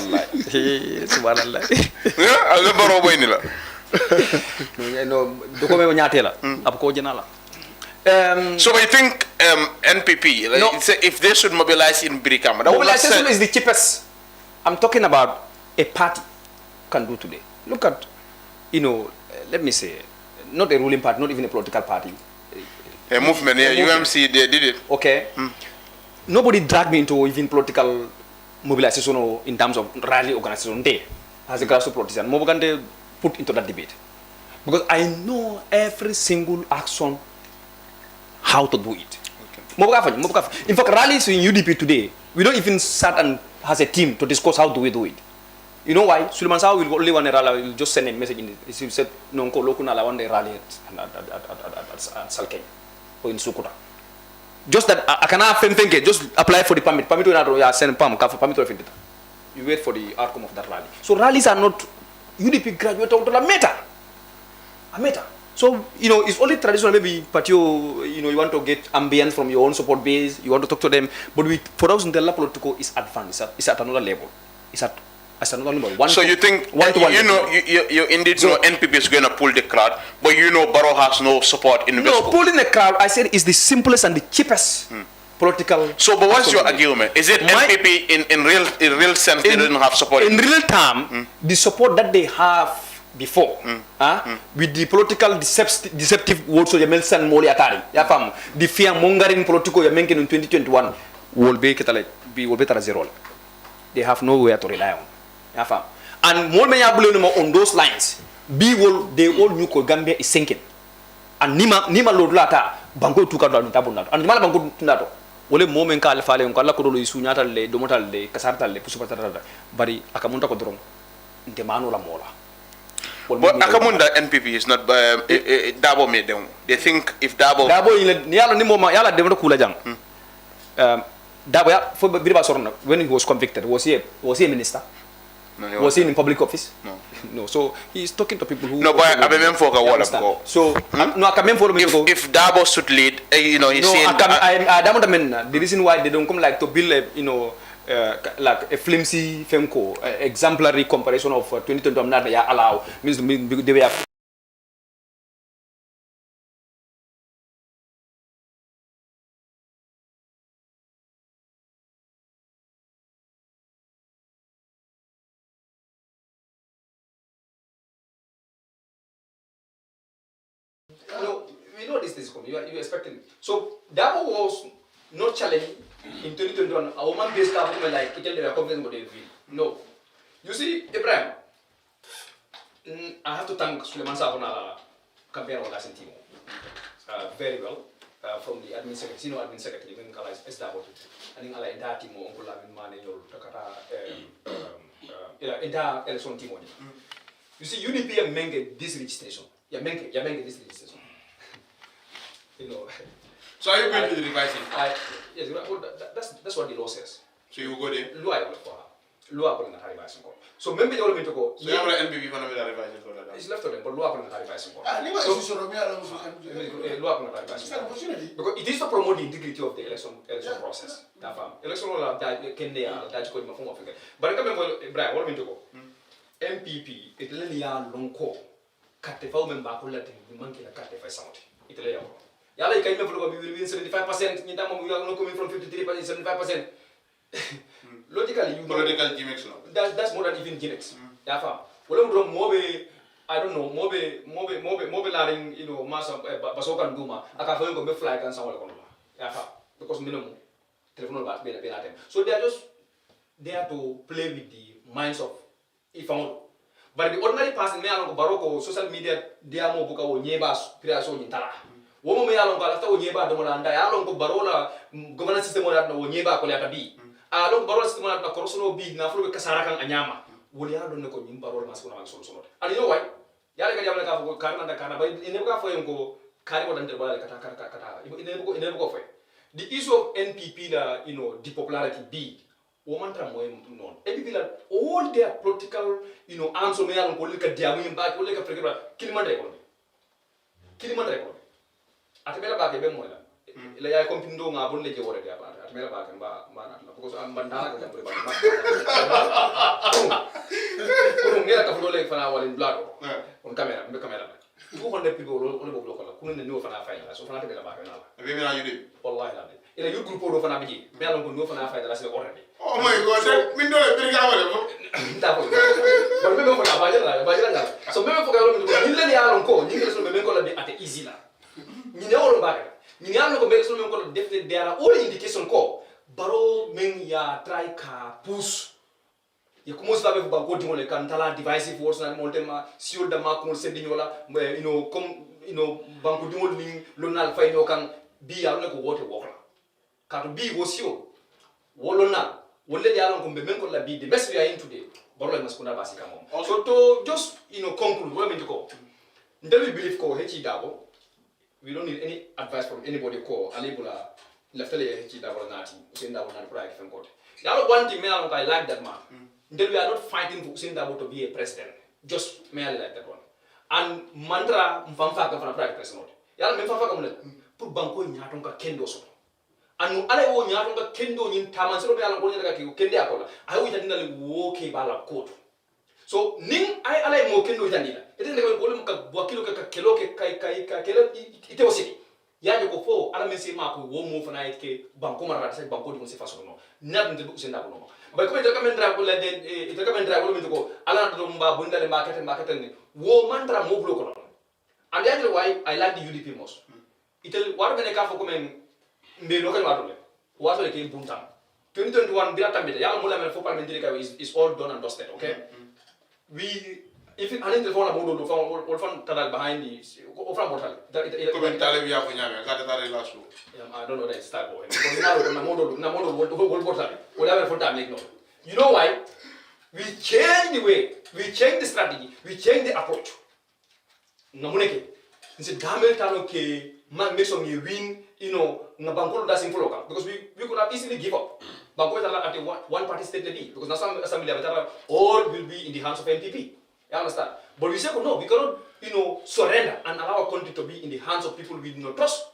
So I think NPP, if they should mobilize in Birikama, mobilization is the cheapest. I'm talking about a party can do today. Look at, let me say, not a ruling party, not even a political party. A movement, UMC, they did it. Okay. Nobody dragged me into even political mobilization or in terms of rally organization day as a grassroots politician. Mobogande put into that debate. Because I know every single action, how to do it. Okay. In fact, rallies in UDP today, We don't even sat and has a team to discuss how do we do it. You know why? Suleiman Saw will only want a rally, will just send a message in it. He said, no, I want a rally at Salkeng or in Sukuta. Just that I cannot think just apply for the permit. Permit to send permit to you wait for the outcome of that rally. So rallies are not UDP graduate out of a meta. So it's only traditional maybe but you want to get ambience from your own support base, you want to talk to them, but for us in the political is advanced, it's at another level. It's at another level. So you think you indeed know NPP is going to pull the crowd, but Barrow has no support in the No, pulling the crowd, I said, is the simplest and the cheapest political. So, but what's your argument? Is it NPP in real sense they don't have support? In real term, the support that they have before, with the political deceptive words of Yamel San Moli Atari, the fear mongering political Yamenkin in 2021 will be better as a role. They have nowhere to rely on. And more on those lines, they all knew Gambia is sinking. And Nima Lodlata, Bango took out on Tabunat, and Malabango Tunato. Ole moment kala fale on kala kodolo isunyata le domotal le kasarta le pusupata bari akamunta kodron ntemano la mola. But Akamunda NPP is not Dabo made them. They think if Dabo yala ni moma yala demoto kula jang. Dabo ya for Biriba Sorna when he was convicted was he a minister? No, was he in public office? No. So he's talking to people who. No, but I remember for a while ago. So no, I come for me. If Dabo should lead, he's saying. I don't the reason why they don't come like to build a like a flimsy femco exemplary comparison of 2020 not allow means they were. We know this is coming. You expecting it. So Dabo was not challenging in 2021. A woman based government like it they were confident what they will. No. You see, Ibrahim, I have to thank Suleiman Savona campaign organizing team very well from the admin secretary, senior admin secretary, when Kala is Dabo, and in Ala entire team Uncle Lamin Mane or Takata entire election team. You see, UDP and Menge this registration. Yeah, Menge this registration. So are you going to the revising? Yes, that's what the law says. So you will go there? Law I will for her. Law I will not revising court. So maybe they will to go. So you have an NPP for the revising court? It's left to them, but law I will not revising court. Law I will not revising court. Because it is to promote the integrity of the election process. Election law can they are that could be form of figure. But I come Brian, what to go? MPP, it lay a long call. Cut the foul member who let the monkey cut the sound. It lay a Yala, you can never go win 75%. In time we are not coming from 53%, 75%. Logically, you political gimmicks. That's more than even gimmicks. Yeah, fam. Well, Mobe, I don't know, Mobe learning, Massa Basokan Duma. I can't find go fly and someone. Yeah, fam. Because minimum telephone about them. So they are just there to play with the minds of if I want. But the ordinary person, me along Baroko, social media, they are more book or neighbors, creation in Tala. Woman may along Galata or Yeba, the Molanda, along Barola, governance system or Yeba, Colata B. Along Barola system at the Corsono B, Nafu Casarakan and Yama. Would you have done the Conim Barola Mascona and Solsonot? And you know why? Yaka Yamaka, Karna, Kana, but in never go for him go carry what under Kata. In never go for it. The issue of NPP, the popularity B. Woman non. NPP all their political, answer me along Polika Diamond back, Polika Figura, Kiliman record. Atemela ba ke be mola ila ya kompindo nga bon leje wore dia ba atemela ba ke ba mana because am bandana ka jambre ba ko ngela ka fudole fana wala blado on camera be camera 200 people on bo blokola kunu ne no fana fayda so fana tebela ba ke na be me na yude wallahi la ila yu groupe do fana biji be alon ko no fana fayda la se already oh my god min do be ga wala ta ko ba me ko la ba jala so me ko ga lo mi ni le ya alon ko ni le so me ko la be ate easy la ni ne wolo ba ni am ko be so men ko definitely there are all indication ko baro men ya try ka push ya ko mos ba be ba ko di mole kan tala divisive force na molte ma siol da ma ko se di ñola comme banko di mol ni lo nal fay no kan bi ya ko wote wokla ka to bi wo sio wolona wolle yalon ko be men ko la bi the best we are in today borlo mas kuna basi kamo so to just conclude what I mean to go until we believe ko hechi dabo we don't need any advice from anybody ko alibula leftele hechi dabo nati usin dabo na pra fen ko one thing me I like that man until we are not fighting for usin dabo to be a president just me I like that one and mantra mfamfa ka fana pra president yalla me mfamfa ka mun pour banko nyaton ka kendo so anu ala wo nyaton ka kendo nyin taman so be ala ko nyaka ki kende akola ay wi tandina le wo ke bala koto so ning ay ala mo kendo tandina ete ne ko mo ka bwakilo ka kelo ke kai kelo ite ositi yaje ko fo ala men se ma ko wo mo fana ke banko mara sa banko di mo se faso no nad nde bu senda ko no ba ko ite ka men dra ko la de ite ka men dra ko min ko ala do mba bundale market ni wo mantra mo blo ko no and that's why I like the UDP most itel war mene ka fo ko men mbe no kan wadule wato le ke buntam 2021 bila tambita yalla mo la men fo parliamentary ka is all done and dusted okay we if it anin telephone abodo do fan tadal behind the o from portal commentale via ko nyame ka tare la su I don't know that start boy because na modo wol portal whatever for time make no you know why we change the way we change the strategy we change the approach namuneke inse gamel tano ke man make some win na bankolo dancing for local because we could have easily give up banko at a one party state level because now some assembly all will be in the hands of NPP you understand but we say no we cannot surrender and allow our country to be in the hands of people with no trust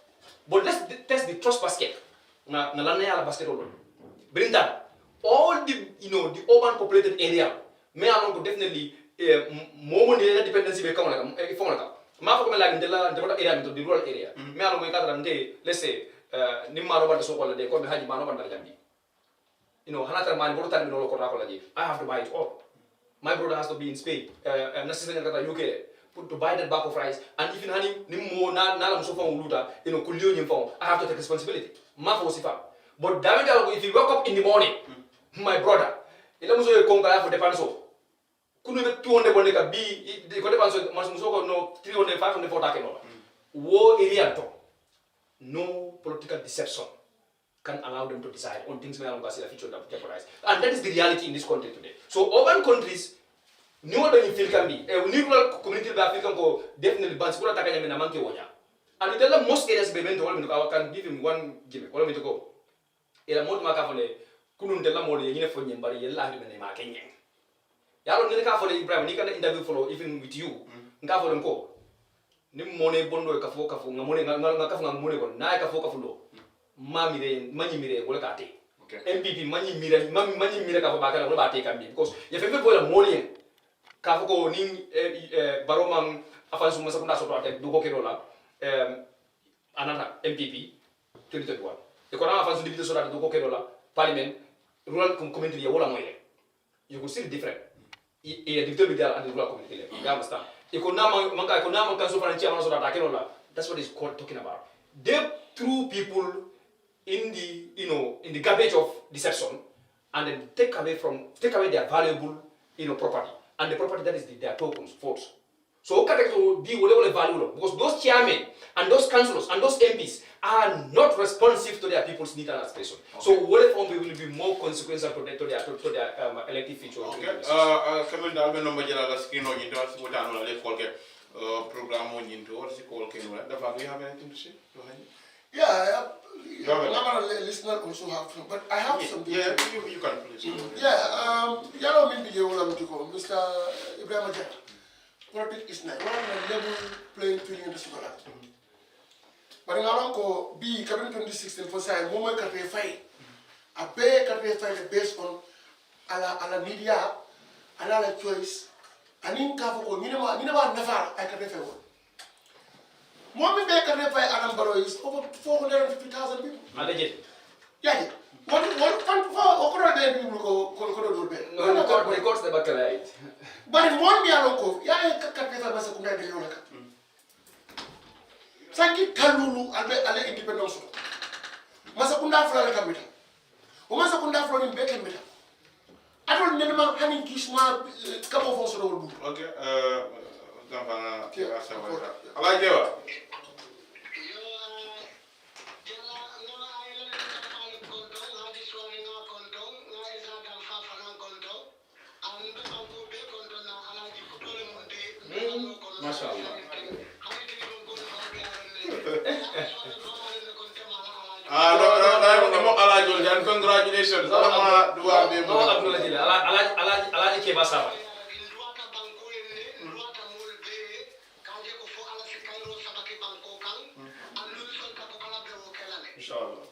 but let's test the trust basket na lana yala basket bring that all the the urban populated area me along definitely more money dependency be come like ma ko me la ndela ndota area to the rural area me along we kadra nde let's say nimma ro banda so ko la de ko be haji ma no banda jambi hanata man boro tan no ko la ko la ji I have to buy it all my brother has to be in Spain necessarily kata UK to buy that bag of rice and even hani nimmo na la so fon luta ko liyo nyim fon I have to take responsibility ma fo sifa but David if you wake up in the morning my brother ila muso ko ngala for depend so kunu be 200 bonde ka bi ko depend so muso ko no 300 500 for take no wo area to no political deception can allow them to decide on things where the future that jeopardize. And that is the reality in this country today. So urban countries, new than you feel can be. A rural community that feel can go definitely ban school attack and manke wonya. And tell them most areas be meant to all me I can give him one give all me to go. Ela mod makafole kunun tell them all yine for nyembari yella hadi me ma kenye. Yalo ni ka for Ibrahim ni kan interview follow even with you. Nka for nko. Ni mone bondo ka fo ngamone ngakafu ngamone ko na ka fo lo. Manyimire wala kate MPP manyimire ka bakala wala bate kambi because ya fefe bola molien ka foko ni baromang afansu masakunda soto ate duko kerola anana MPP 2021 e ko na afansu dibito soto ate duko kerola parliament rural community ya wala moye you could see different e dibito bidal and rural community le you understand e ko na man kan so fanchi amana soto ate kerola that's what is called talking about they through people in the in the garbage of deception and then take away their valuable property and the property that is their tokens votes so be whatever value because those chairmen and those councillors and those MPs are not responsive to their people's need and aspiration so whatever will be more consequential to their elective future okay kamen dal be no majala la screen on into what an le folke program on into or call kenula dafa we have anything to say yeah our listener also have some, but I have something. Yeah, you can please. Yeah, yalo min biye wala mtiko, Mr. Ibrahim Haji. Politics is not one level playing field in the scholar. But in Alanko, B, Cabin 2016 for say, Momo Cafe Fight. A pay Cafe Fight based on ala media, ala choice, and in Kafo, Minima never I can refer one. Mommy Baker Adam Barrow is over 450,000 people. Yeah. What people go no records the baccalaureate. But in one year ago, yeah, Kakaka Masakunda de Yonaka. Sanki Kalulu ale independence. Masakunda Flora Kamita. Masakunda Flora in Beckham. I don't know how many Kishma come of us. Okay, I like you. Congratulations. Alaji Keba Saba. Inshallah.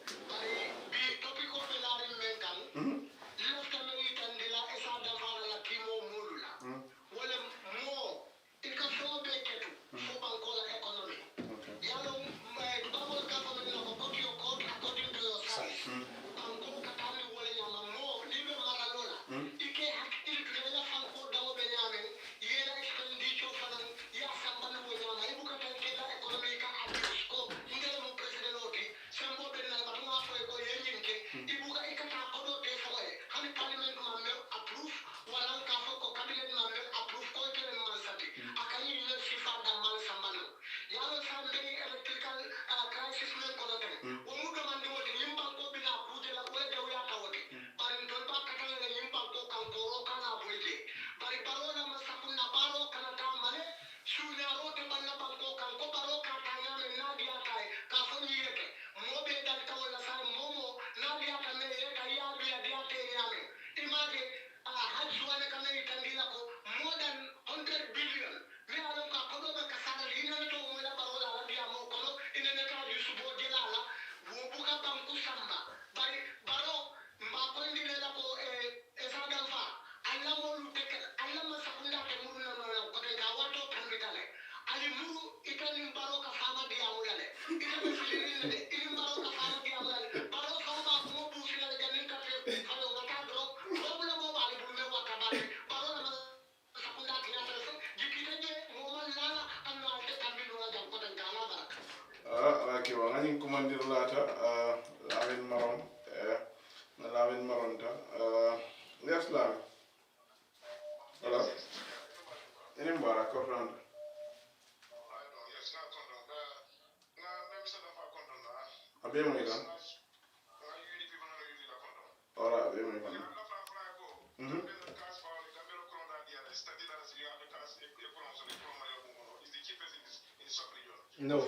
No.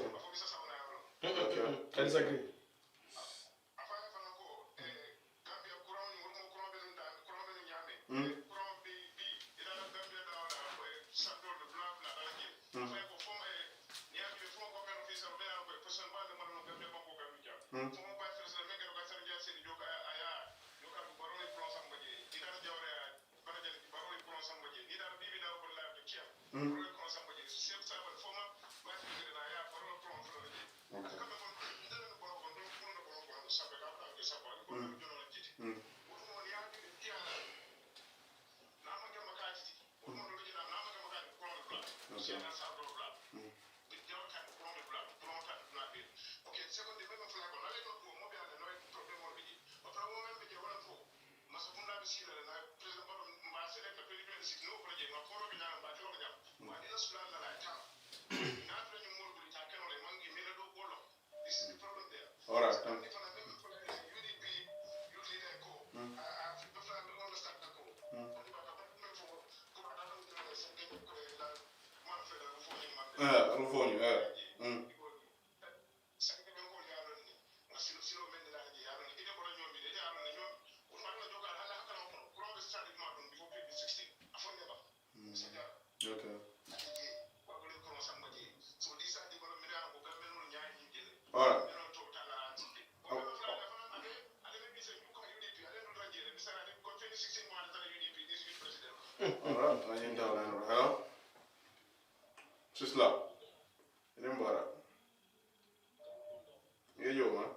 I disagree. Hello? Sisla. Inimbara. Yo, man.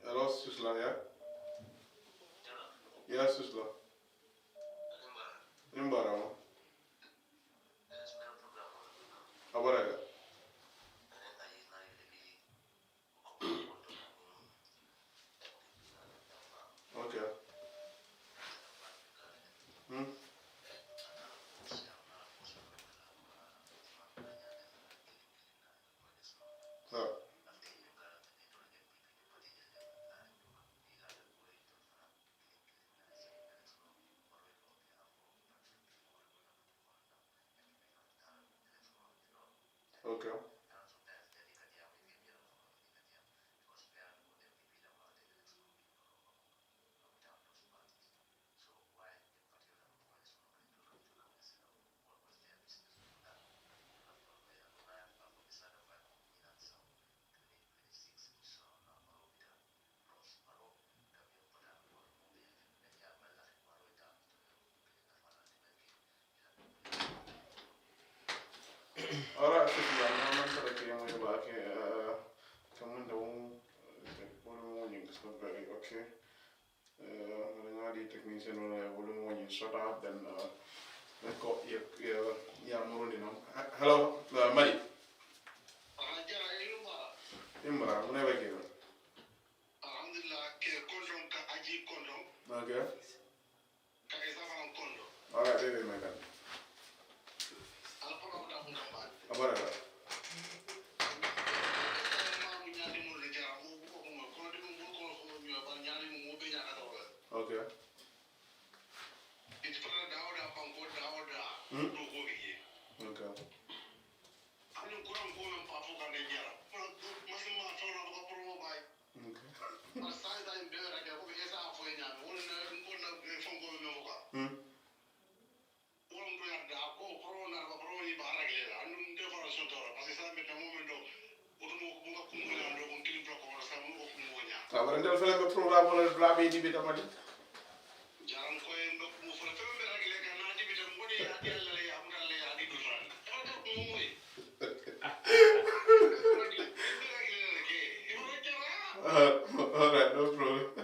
Hello, Sisla, yeah? Yeah, Sisla. Inimbara, man. Abarega. Okay. Okay. Alright, I'm not sure if I'm back. Come on, okay. The technician will shut up, then hello, Mari. Imra, never give it. Okay. Alright, baby, my God. About it. Okay. Okay. Kalau anda film program oleh Blabi di bidang mana? Jangan kau yang mau film berlagi lagi nanti bidang mana ya dia lagi aku dah lagi adi duran. Kalau kau mau alright, no problem.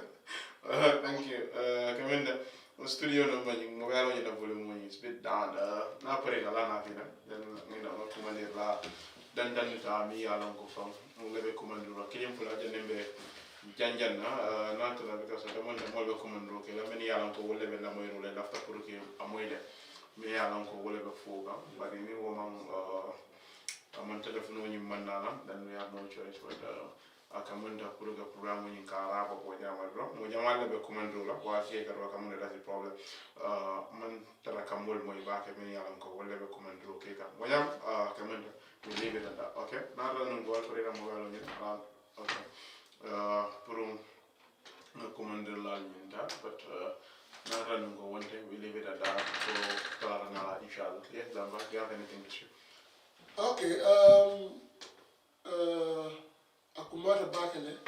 Thank you. Commander, studio number yang mobile yang dah boleh mui speed down. Na pergi lah na kita. Dan ni nak commander lah. Dan kami alam kufang. Lebih commander lah. Kini pula jadi nembe. Janjan na natala because the one that molbe commando ke la meni yalan ko wolle be la moy rule lafta pour que amoyde me yalan ko wolle be foga bari ni wo man amon telephone ni manana then we have no choice but akamunda pour que programme ni kala ko jamal do mo jamal be commando la wa fi ka do akamunda that's the problem man tara kamol moy ba ke meni yalan ko wolle be commando ke ka mo jam akamunda we leave it at that okay na la no go for ira mo galo ni okay pour commander la minta but not running go one time we leave it at that so Kalarangala inshallah. Yes, Dampha, do you have anything to say? Okay, akumata bakele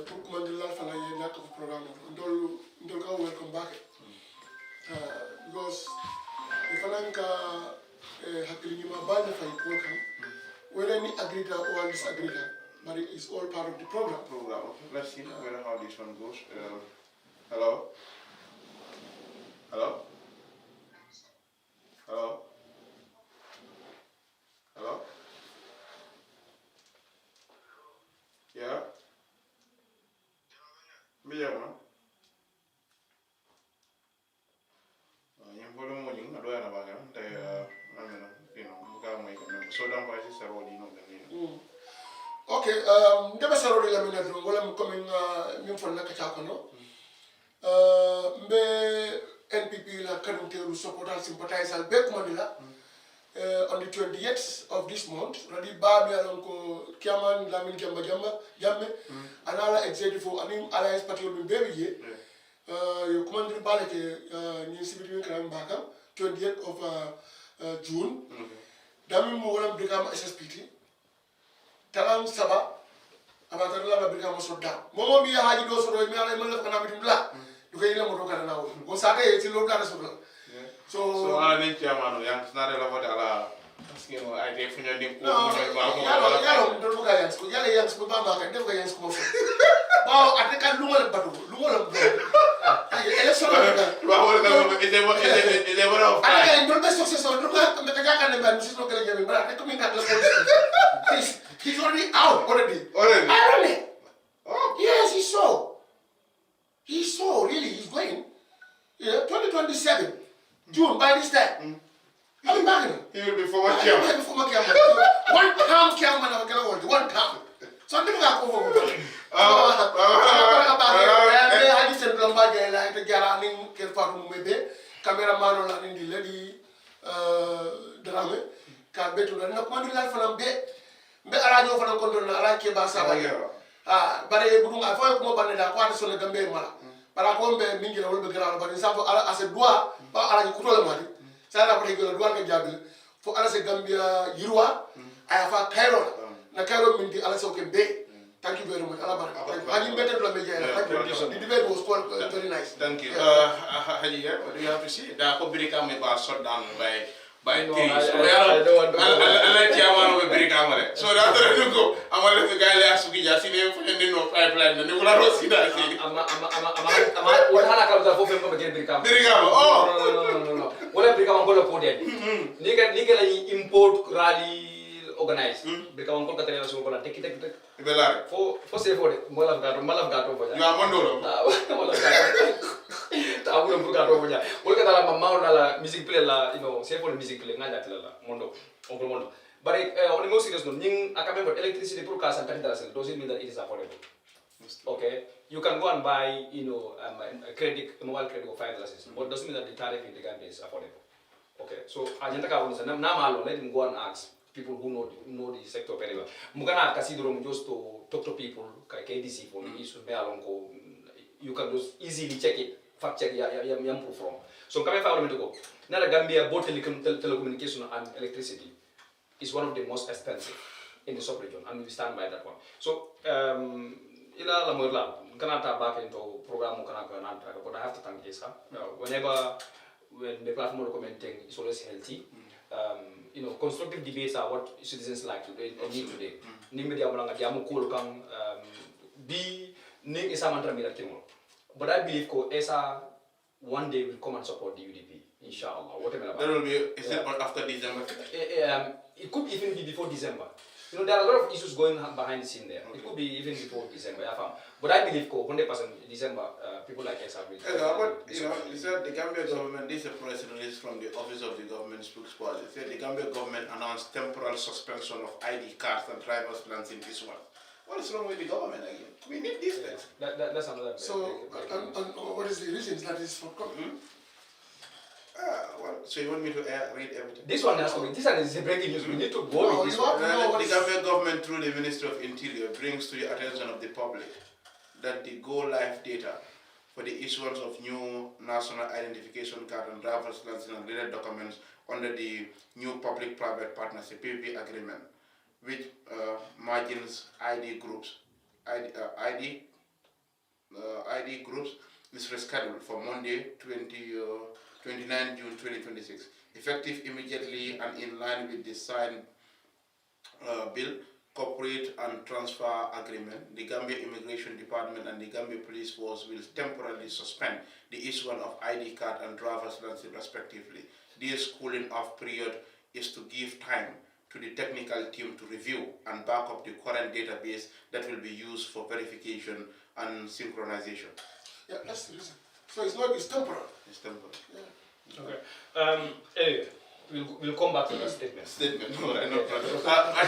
pour commander la fana ye nak of programme ndol ka welcome back because if ananka hakili ni mabanya fay welcome whether ni agree or disagree but it's all part of the program. Okay. Let's see how this one goes. Hello? Hello? Hello? Hello? Yeah? Bija man? Yang boleh mau yang ada yang apa kan? Tapi, bukan mau ikut. So Dampha is a role in the Okay, ndebe sarori la mina dro wala mkomen min fon naka no. Mbe NPP la kanunteru supportal sympathizer be kumandila on the 28th of this month radi babi alonko kiaman la min jamme anala executive anim alliance party min be ye yo kumandiri balake ni sibitu min kram bakam 28th of June dami mo wala brigam SSPT talang saba abatar la brigam sodda momo mi haji do sodo mi ala man la kana bitum la du kay la mo do kana nawo go saga e ti lo kana sodo so ala nen chairman yang snare la vote ala skino ay de funya dim ko yalo do ka yan ko yalla yan ko ba ma kan def ka yan ko mo ba ate kan lu wala batu lu wala do ay election wa wala na ide wala of ay do be success do ka me ka kan ne ba musis no kala jami ba ate ko min ka la he's already out already. Already? Oh. Yes, he saw. He saw, really, he's going. Yeah, 2027, June, by this time. I'll be back in. He will be former chairman. One term chairman of the world, one term. So I'm going to go over. I just said, like the Garaning, Kerfaru, maybe, cameraman on the lady, drama, can bet to the Nakman life on a bit. Be arajo fana kontrol na ala ke ba saba bare budung afo ko banne da ko an so le gambe mala bara ko be mingira wol be gara bare sa fo ala ase doa ba arajo kutole mali sa la bare ko doa ga jabil fo ala se gambia yirwa aya fa kairo na kairo min di ala so ke be thank you very much ala baraka haji better la media the debate was quite very nice thank you Haji what do you have to say da ko birika me ba shut down by by No, case. I don't want to go. I let Chairman of Big Camera. So that's what I go. I'm going to let the guy last week. I see them finding no pipeline. And they will not see that. What hana kamu dah fofem kamu beri kamu? Beri kamu. Oh. No. Boleh beri kamu kalau podium. Ni lagi import rally organize. Beri kamu kalau katanya langsung kalau take. Belar. For say for it. Malam gato saja. You are mandoro. Malam gato. Tahu belum gato saja. Boleh kata lah mau nala music play lah, say for music play ngajak lah mondo. Onkel mondo. But on the most serious note, ning akan member electricity per kasan kan doesn't mean that it is affordable. Okay, you can go and buy, a credit, mobile credit for $5, but doesn't mean that the tariff in the Gambia is affordable. Okay, so agenda ka unsa na malo, let him go and ask people who know the sector very well. Mugana kasi durum just to talk to people, KDC for the issue me along ko, you can just easily check it, fact check yam proof from. So kami fa to go. Na the Gambia both telecommunication and electricity is one of the most expensive in the sub-region, and we stand by that one. So ila la morla kanata back into program kanata but I have to thank Essa. When the platform are commenting, it's always healthy. Constructive debates are what citizens like today need today. Nimbe dia mulanga dia mukul kang bi ning Essa mantra mira timol. But I believe Essa one day will come and support the UDP, inshallah. Whatever. There will be after December. It could even be before December. There are a lot of issues going behind the scene there. Okay. It could be even before December. But I believe 100% December, people like Essa will. But you said the Gambia government, this is a press release from the office of the government spokesperson. It said the Gambia government announced temporal suspension of ID cards and driver's plans in this one. What is wrong with the government again? We need these things. That's another. So, and what is the reason that is for coming? So you want me to read everything? This one has to be. This one is breaking news. We need to go with this one. The Gambia government, through the Ministry of Interior, brings to the attention of the public that the go-live data for the issuance of new national identification card and driver's license and related documents under the new public-private partnership (PPP) agreement, which margins ID groups, ID groups, is rescheduled for Monday, 29 June 2026, effective immediately and in line with the signed bill, corporate and transfer agreement. The Gambia Immigration Department and the Gambia Police Force will temporarily suspend the issuance of ID card and driver's license respectively. This cooling off period is to give time to the technical team to review and back up the current database that will be used for verification and synchronization. Yeah, that's the reason. So it's temporal. It's temporal. Yeah. Okay. Anyway, we'll come back to the statement. All right, no problem. I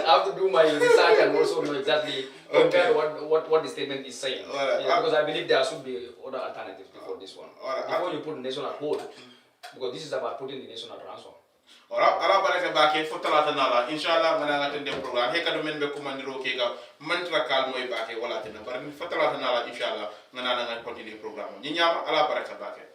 have to do my research and also know exactly what the statement is saying. Because I believe there should be other alternatives before this one. Before you put the nation at hold, because this is about putting the nation at ransom. Ala baraka bake fo talata nala inshallah ngana ngatende program he kadu men be kumandiro kega mantra kal moy bake wala tena bar fo talata nala inshallah ngana nga continue program ni nyama ala baraka bake.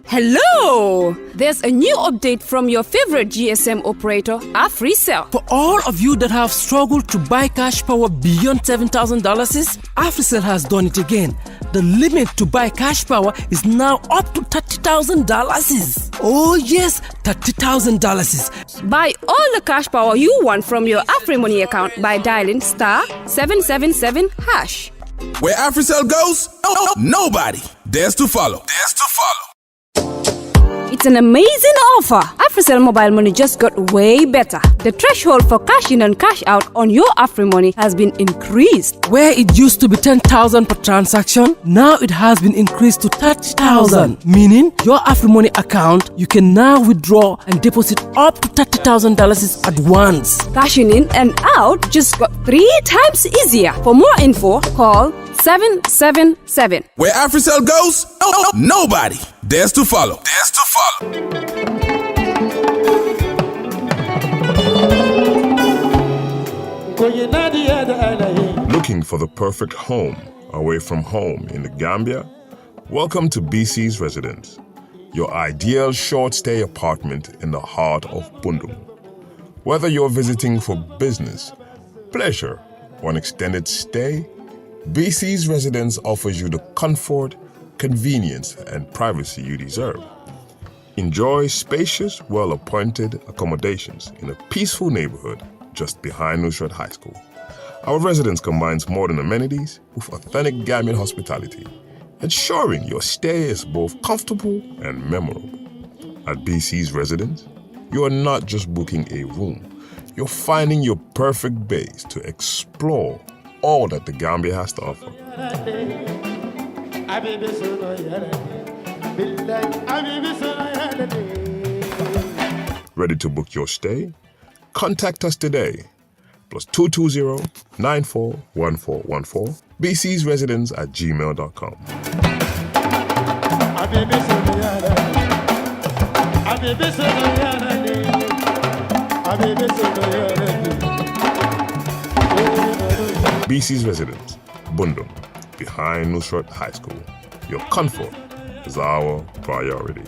Hello! There's a new update from your favorite GSM operator, AfriCell. For all of you that have struggled to buy cash power beyond $7,000, AfriCell has done it again. The limit to buy cash power is now up to $30,000. Oh yes, $30,000. Buy all the cash power you want from your AfriMoney account by dialing *777#. Where AfriCell goes, nobody dares to follow. it's an amazing offer. AfriCell mobile money just got way better. The threshold for cash in and cash out on your AfriMoney has been increased. Where it used to be 10,000 per transaction, now it has been increased to 30,000. Meaning, your AfriMoney account, you can now withdraw and deposit up to $30,000 at once. Cashing in and out just got 3 times easier. For more info, call 777. Where AfriCell goes, nobody dares to follow. Looking for the perfect home away from home in the Gambia? Welcome to BC's Residence, your ideal short-stay apartment in the heart of Bundung. Whether you're visiting for business, pleasure, or an extended stay, BC's Residence offers you the comfort, convenience, and privacy you deserve. Enjoy spacious, well-appointed accommodations in a peaceful neighborhood just behind Nusrat High School. Our residence combines modern amenities with authentic Gambian hospitality, ensuring your stay is both comfortable and memorable. At BC's Residence, you are not just booking a room, you're finding your perfect base to explore all that the Gambia has to offer. Ready to book your stay? Contact us today. +220-941414 bcsresidence@gmail.com. BC's Residence, Bundung, behind Nusrat High School. Your comfort is our priority.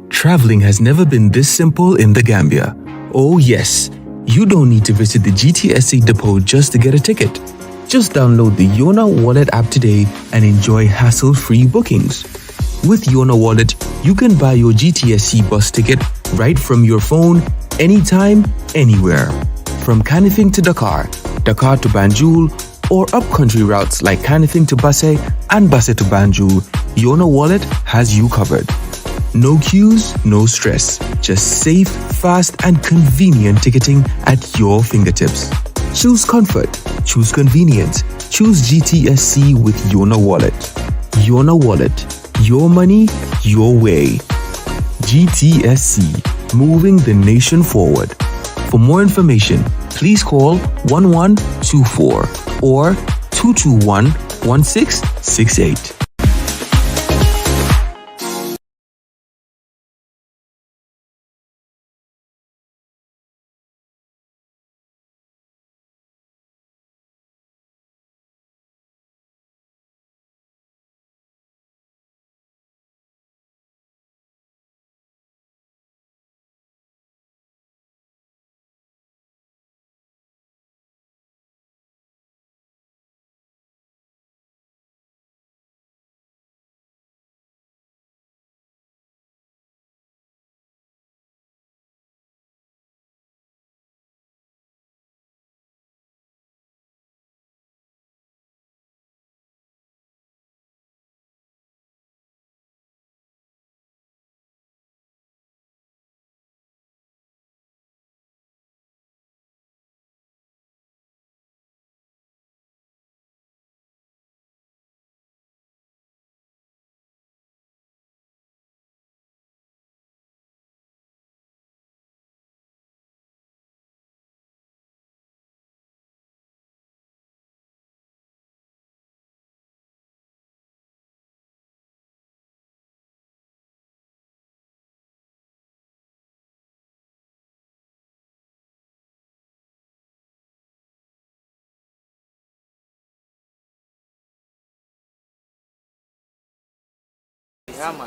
Traveling has never been this simple in the Gambia. Oh yes, you don't need to visit the GTSC depot just to get a ticket. Just download the Yona Wallet app today and enjoy hassle-free bookings. With Yona Wallet, you can buy your GTSC bus ticket right from your phone, anytime, anywhere. From Kanifing to Dakar, Dakar to Banjul, or upcountry routes like Kanifing to Basse and Basse to Banjul, Yona Wallet has you covered. No queues, no stress. Just safe, fast, and convenient ticketing at your fingertips. Choose comfort. Choose convenience. Choose GTSC with Yona Wallet. Yona Wallet. Your money, your way. GTSC. Moving the nation forward. For more information, please call 1124 or 221 1668.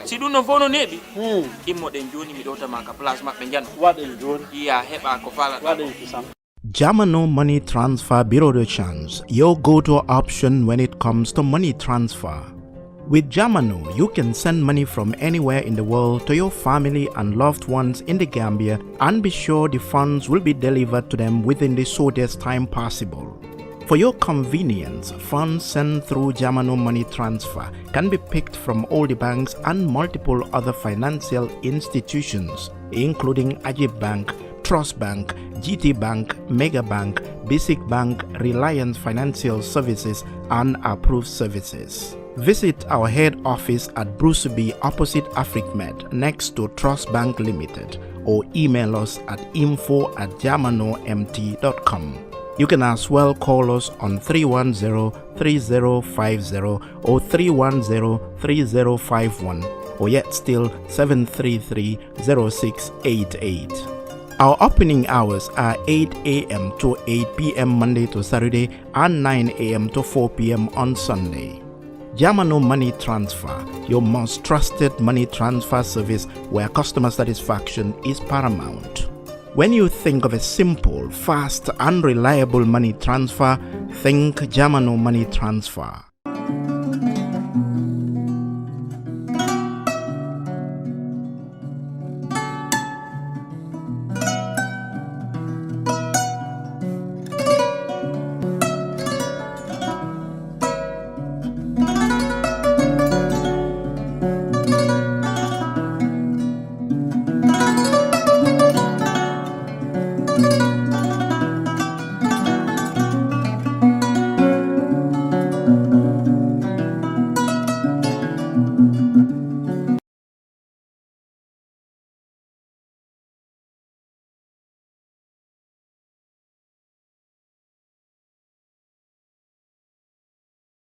si ɗum no fof no neeɓi immoɗen joni mi ɗowta ma ka place maɓɓe jan waɗen joni iya heɓa ko falaɗa waɗen kisam. Jamano Money Transfer Bureau de Change, your go-to option when it comes to money transfer. With Jamano, you can send money from anywhere in the world to your family and loved ones in the Gambia and be sure the funds will be delivered to them within the shortest time possible. For your convenience, funds sent through Jamano Money Transfer can be picked from all the banks and multiple other financial institutions, including Ajib Bank, Trust Bank, GT Bank, Mega Bank, Basic Bank, Reliance Financial Services, and Approved Services. Visit our head office at Bruceby opposite AfricMed next to Trust Bank Limited or email us at info@jamanomt.com. You can as well call us on 310-3050 or 310-3051 or yet still 733-0688. Our opening hours are 8 a.m. to 8 p.m. Monday to Saturday and 9 a.m. to 4 p.m. on Sunday. Jamano Money Transfer, your most trusted money transfer service where customer satisfaction is paramount. When you think of a simple, fast, and reliable money transfer, think Jamano Money Transfer.